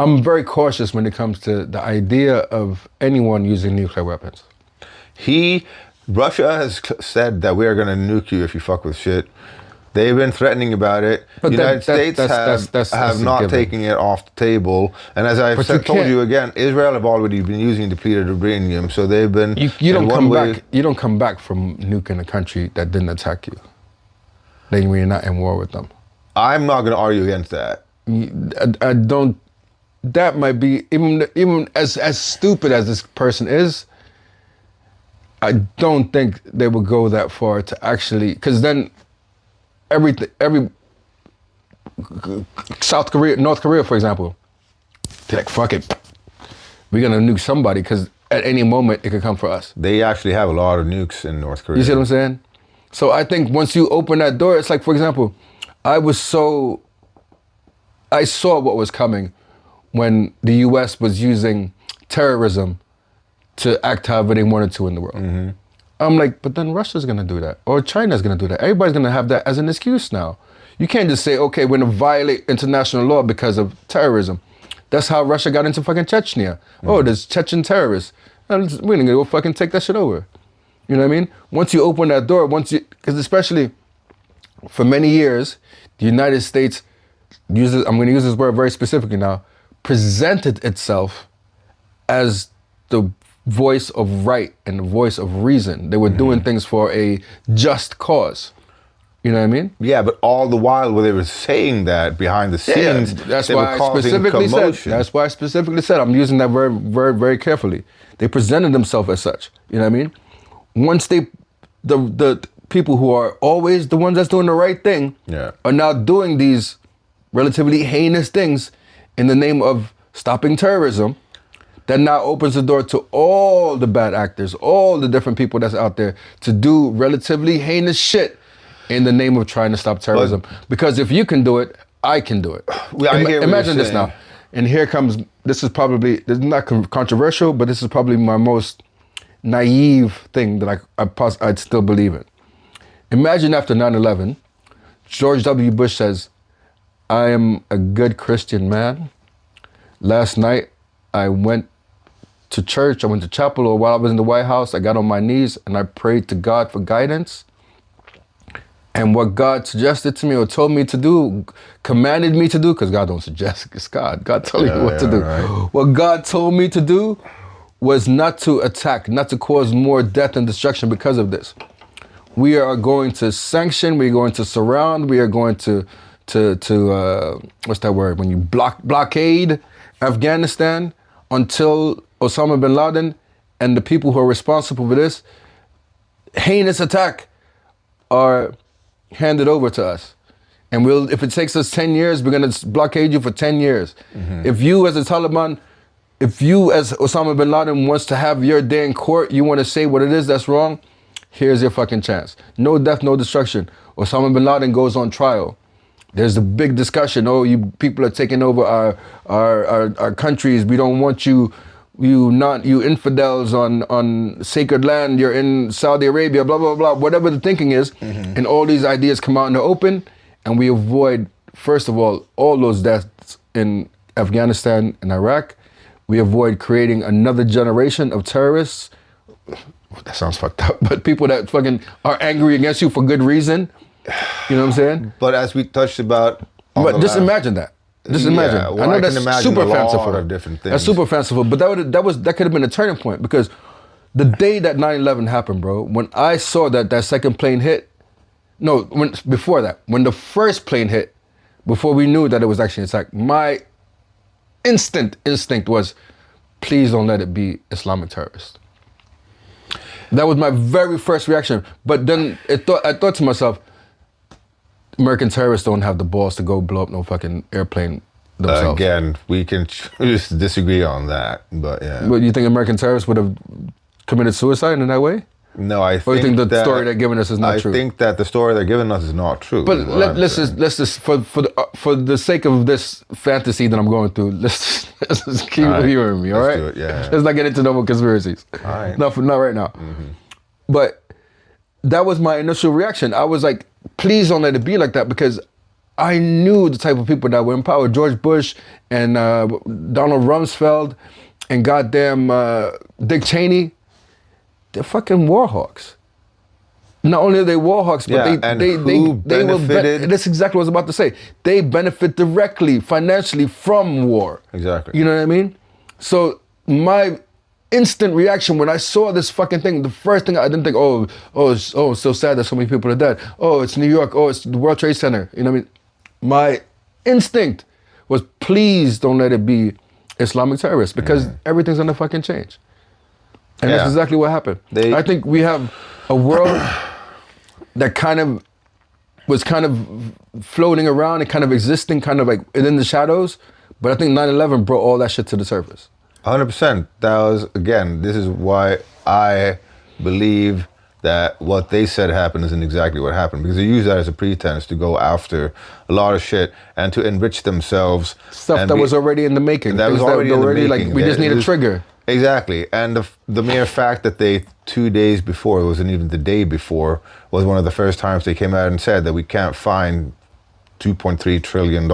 I'm very cautious when it comes to the idea of anyone using nuclear weapons. Russia has said that we are going to nuke you if you fuck with shit. They've been threatening about it. The United States have not taken it off the table. And as I've told you again, Israel have already been using depleted uranium, so they've been. You don't come back from nuking a country that didn't attack you. Then we're not in war with them. I'm not going to argue against that. I don't. That might be even as stupid as this person is. I don't think they would go that far to actually, because then every North Korea, for example, they're like, fuck it, we're gonna nuke somebody because at any moment it could come for us. They actually have a lot of nukes in North Korea. You see what I'm saying? So I think once you open that door, it's like, for example, I saw what was coming when the US was using terrorism to act however they wanted to in the world. Mm-hmm. I'm like, but then Russia's gonna do that, or China's gonna do that. Everybody's gonna have that as an excuse now. You can't just say, okay, we're gonna violate international law because of terrorism. That's how Russia got into fucking Chechnya. Mm-hmm. Oh, there's Chechen terrorists. We're gonna go fucking take that shit over. You know what I mean? Once you open that door, because especially for many years, the United States I'm gonna use this word very specifically now, presented itself as the voice of right and the voice of reason. They were doing things for a just cause. You know what I mean? Yeah, but all the while when they were saying that behind the scenes, that's why I specifically said I'm using that very, very, very carefully. They presented themselves as such. You know what I mean? Once the people who are always the ones that's doing the right thing are now doing these relatively heinous things in the name of stopping terrorism, that now opens the door to all the bad actors, all the different people that's out there to do relatively heinous shit in the name of trying to stop terrorism. Because if you can do it, I can do it. Imagine this now. And here comes, this is not controversial, but this is probably my most naive thing that I'd still believe in. Imagine after 9/11, George W. Bush says, I am a good Christian man. Last night, I went to church, I went to chapel, or while I was in the White House, I got on my knees and I prayed to God for guidance. And what God suggested to me or told me to do, commanded me to do, because God don't suggest, it's God. God telling you what to do. Right. What God told me to do was not to attack, not to cause more death and destruction because of this. We are going to sanction, we're going to surround, we are going to what's that word? When you blockade Afghanistan until Osama bin Laden and the people who are responsible for this heinous attack are handed over to us. And if it takes us 10 years, we're gonna blockade you for 10 years. Mm-hmm. If you as a Taliban, if you as Osama bin Laden wants to have your day in court, you wanna say what it is that's wrong, here's your fucking chance. No death, no destruction. Osama bin Laden goes on trial. There's a big discussion. Oh, you people are taking over our countries. We don't want you infidels on sacred land. You're in Saudi Arabia, blah, blah, blah, whatever the thinking is. Mm-hmm. And all these ideas come out in the open and we avoid, first of all those deaths in Afghanistan and Iraq. We avoid creating another generation of terrorists. That sounds fucked up, but people that fucking are angry against you for good reason. You know what I'm saying? But as we touched about, but imagine that. Just imagine. Yeah, well, I know that's super fanciful. Of different things. That's super fanciful, but that could have been a turning point, because the day that 9/11 happened, bro, when I saw that second plane hit, before that, when the first plane hit, before we knew that it was actually an attack, my instinct was, please don't let it be Islamic terrorists. That was my very first reaction. But then I thought to myself, American terrorists don't have the balls to go blow up no fucking airplane themselves. Again, we can choose to disagree on that, but yeah. But you think American terrorists would have committed suicide in that way? No, I think. Or you think the story they're giving us is not true? I think that the story they're giving us is not true. But let's just for the sake of this fantasy that I'm going through, let's just keep hearing me, all right? Let's do it, yeah. Let's not get into no more conspiracies. All right. Not right now. Mm-hmm. But that was my initial reaction. I was like, please don't let it be like that, because I knew the type of people that were in power. George Bush and Donald Rumsfeld and goddamn Dick Cheney. They're fucking war hawks. Not only are they war hawks, but they benefited? That's exactly what I was about to say. They benefit directly, financially from war. Exactly. You know what I mean? So my instant reaction when I saw this fucking thing, the first thing I didn't think, it's so sad that so many people are dead. Oh, it's New York. Oh, it's the World Trade Center. You know what I mean? My instinct was, please don't let it be Islamic terrorists, because everything's gonna fucking change. And that's exactly what happened. I think we have a world that was floating around and kind of existing kind of like in the shadows, but I think 9/11 brought all that shit to the surface. 100%. That was, again, this is why I believe that what they said happened isn't exactly what happened, because they use that as a pretense to go after a lot of shit and to enrich themselves. Stuff that was already in the making. That was already in the making. Like, we just need a trigger. Exactly. And the mere fact that they, 2 days before, it wasn't even the day before, was one of the first times they came out and said that we can't find $2.3 trillion in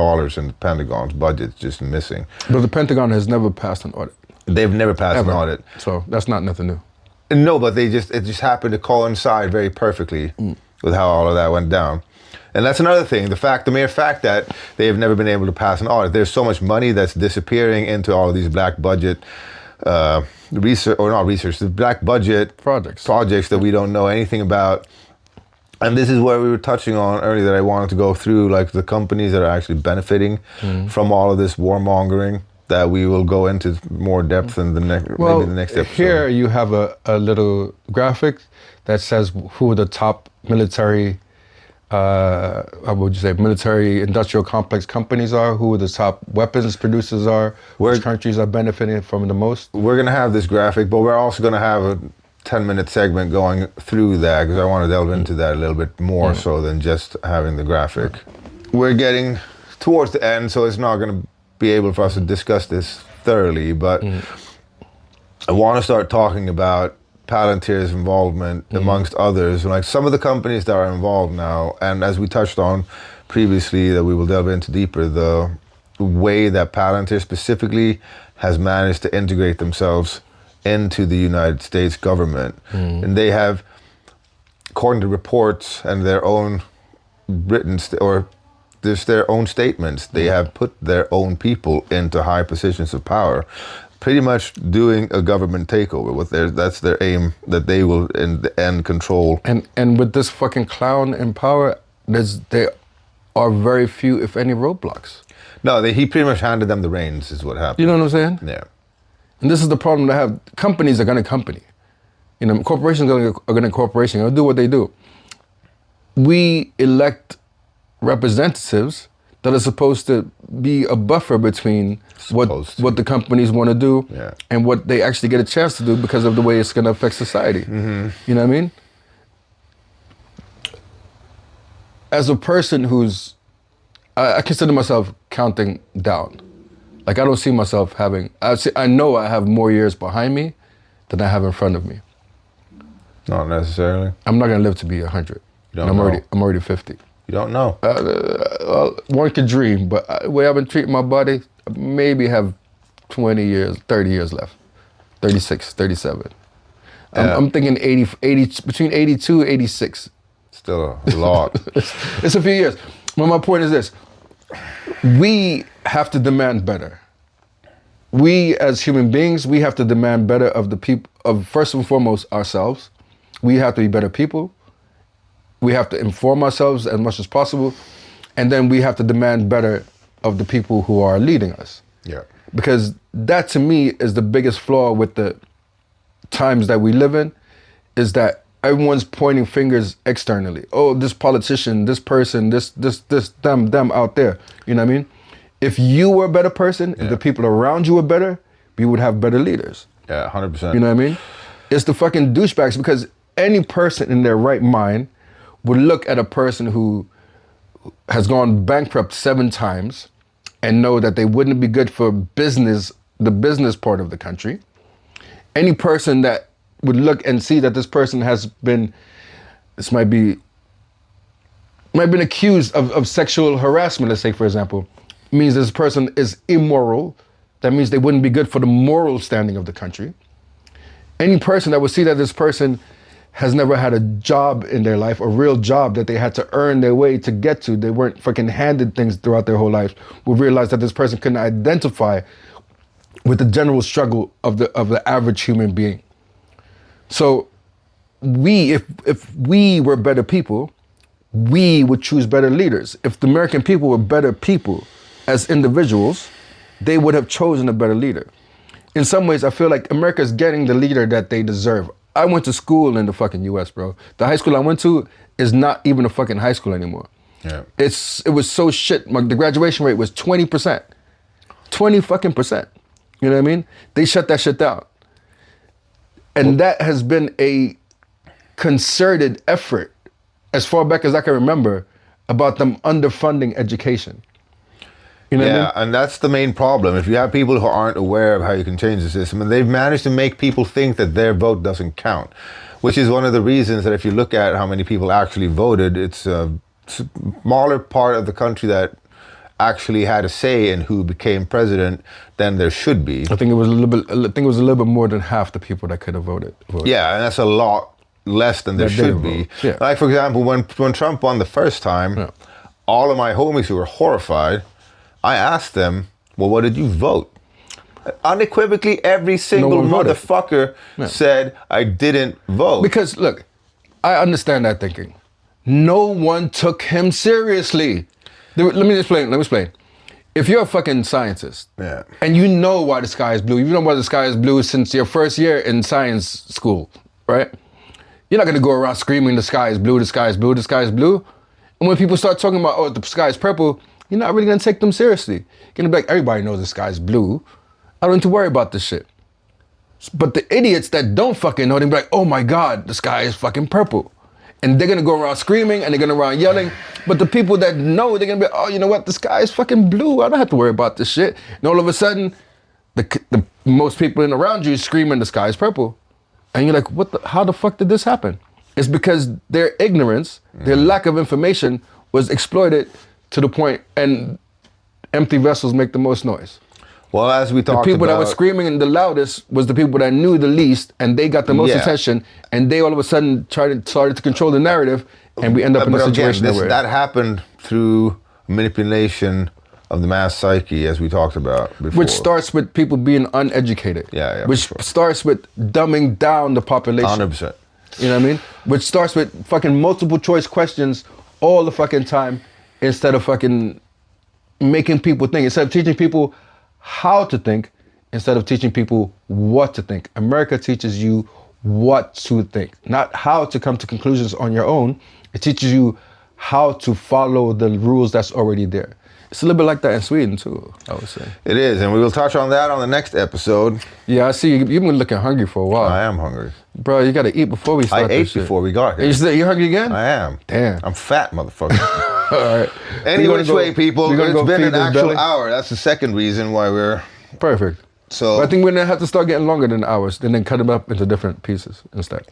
the Pentagon's budget. It's just missing. But the Pentagon has never passed an audit. They've never passed an audit. So that's not nothing new. No, but it just happened to coincide very perfectly with how all of that went down. And that's another thing, the mere fact that they have never been able to pass an audit. There's so much money that's disappearing into all of these black budget the black budget projects that we don't know anything about. And this is where we were touching on earlier, that I wanted to go through, like the companies that are actually benefiting from all of this warmongering, that we will go into more depth in maybe the next episode. Here you have a little graphic that says who the top military, military industrial complex companies are, who the top weapons producers are, which countries are benefiting from the most. We're going to have this graphic, but we're also going to have a 10-minute segment going through that, because I want to delve into that a little bit more so than just having the graphic. We're getting towards the end, so it's not going to be able for us to discuss this thoroughly, but I want to start talking about Palantir's involvement amongst others, like some of the companies that are involved now, and as we touched on previously, that we will delve into deeper, the way that Palantir specifically has managed to integrate themselves into the United States government. And they have, according to reports and their own written, their own statements, they have put their own people into high positions of power, pretty much doing a government takeover. That's their aim, that they will in the end control. And with this fucking clown in power, there are very few, if any, roadblocks. No, he pretty much handed them the reins, is what happened. You know what I'm saying? Yeah. And this is the problem that I have. Companies are gonna company. You know, corporations are gonna corporation. They'll do what they do. We elect representatives that are supposed to be a buffer between what the companies want to do and what they actually get a chance to do because of the way it's going to affect society. You know what I mean? As a person who's, I consider myself counting down. Like, I don't see myself having, I know I have more years behind me than I have in front of me. Not necessarily. I'm not going to live to be 100. I'm already 50. You don't know. Well, one could dream, but the way I've been treating my body, I maybe have 20 years, 30 years left. 36, 37. I'm thinking 80, between 82 and 86. Still a lot. It's a few years. But my point is this. We have to demand better. We, as human beings, we have to demand better of the people, of first and foremost, ourselves. We have to be better people. We have to inform ourselves as much as possible, and then we have to demand better of the people who are leading us. Yeah. Because that, to me, is the biggest flaw with the times that we live in, is that everyone's pointing fingers externally. Oh, this politician, this person, this, them out there. You know what I mean? If you were a better person, if the people around you were better, we would have better leaders. Yeah, 100%. You know what I mean? It's the fucking douchebags, because any person in their right mind would look at a person who has gone bankrupt 7 times and know that they wouldn't be good for business, the business part of the country. Any person that would look and see that this person has been, this might be might have been accused of sexual harassment, let's say, for example, means this person is immoral. That means they wouldn't be good for the moral standing of the country. Any person that would see that this person has never had a job in their life, a real job that they had to earn their way to get to, they weren't fucking handed things throughout their whole life, will realize that this person couldn't identify with the general struggle of the average human being. So if we were better people, we would choose better leaders. If the American people were better people as individuals, they would have chosen a better leader. In some ways, I feel like America's getting the leader that they deserve. I went to school in the fucking US, bro. The high school I went to is not even a fucking high school anymore. Yeah. It was so shit. The graduation rate was 20%. 20%. You know what I mean? They shut that shit down. And that has been a concerted effort, as far back as I can remember, about them underfunding education. You know what I mean? And that's the main problem. If you have people who aren't aware of how you can change the system, and they've managed to make people think that their vote doesn't count, which is one of the reasons that if you look at how many people actually voted, it's a smaller part of the country that actually had a say in who became president than there should be. I think it was a little bit more than half the people that could have voted. Yeah, and that's a lot less than there should be. Yeah. Like, for example, when Trump won the first time, all of my homies who were horrified, I asked them, well, what did you vote? Unequivocally, every single motherfucker said, I didn't vote. Because, look, I understand that thinking. No one took him seriously. Let me explain. If you're a fucking scientist, and you know why the sky is blue, you know why the sky is blue since your first year in science school, right? You're not gonna go around screaming, the sky is blue, the sky is blue, the sky is blue. And when people start talking about, oh, the sky is purple, you're not really gonna take them seriously. You're gonna be like, everybody knows the sky's blue. I don't need to worry about this shit. But the idiots that don't fucking know, they're gonna be like, oh my God, the sky is fucking purple. And they're gonna go around screaming and they're gonna go around yelling. But the people that know, they're gonna be, oh, you know what, the sky is fucking blue. I don't have to worry about this shit. And all of a sudden, the most people around you screaming the sky is purple. And you're like, how the fuck did this happen? It's because their ignorance, their lack of information was exploited to the point, and empty vessels make the most noise. Well, as we talked about, the people that were screaming the loudest was the people that knew the least, and they got the most attention, and they all of a sudden started to control the narrative, and we end up in a situation that happened through manipulation of the mass psyche, as we talked about before. Which starts with people being uneducated. Which starts with dumbing down the population. 100%. You know what I mean? Which starts with fucking multiple choice questions all the fucking time, instead of fucking making people think, instead of teaching people how to think, instead of teaching people what to think. America teaches you what to think, not how to come to conclusions on your own. It teaches you how to follow the rules that's already there. It's a little bit like that in Sweden too, I would say. It is, and we will touch on that on the next episode. Yeah, I see you've been looking hungry for a while. I am hungry. Bro, you gotta eat before we start this shit. I ate before we got here. You hungry again? I am. Damn. I'm fat, motherfucker. All right. Any which way, people, it's been an actual hour. That's the second reason why we're... Perfect. So but I think we're gonna have to start getting longer than hours, and then cut them up into different pieces instead.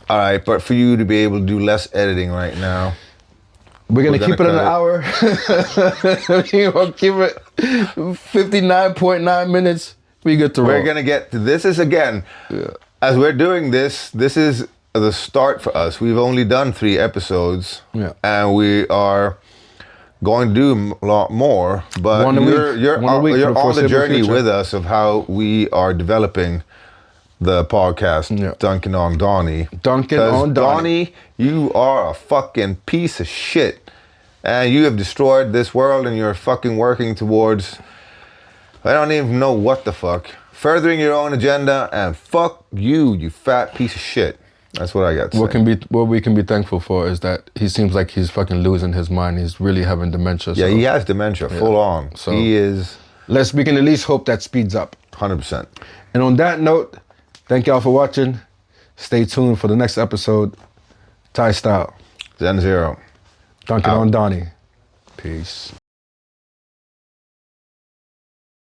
All right, but for you to be able to do less editing right now... We're gonna keep it an hour. We're gonna keep it 59.9 minutes. We good to roll. We're gonna get to this. Is again, as we're doing this is the start for us. We've only done 3 episodes, and we are going to do a lot more. But you're on the journey with us of how we are developing the podcast, DunkinOnDonnie. DunkinOnDonnie. Donnie, you are a fucking piece of shit. And you have destroyed this world, and you're fucking working towards, I don't even know what the fuck, furthering your own agenda, and fuck you, you fat piece of shit. That's what I got to say. What we can be thankful for is that he seems like he's fucking losing his mind. He's really having dementia. Yeah, he has dementia, full on. So he is... We can at least hope that speeds up. 100%. And on that note, thank y'all for watching. Stay tuned for the next episode. Thai style. zenZero. DunkinOnDonnie. Peace.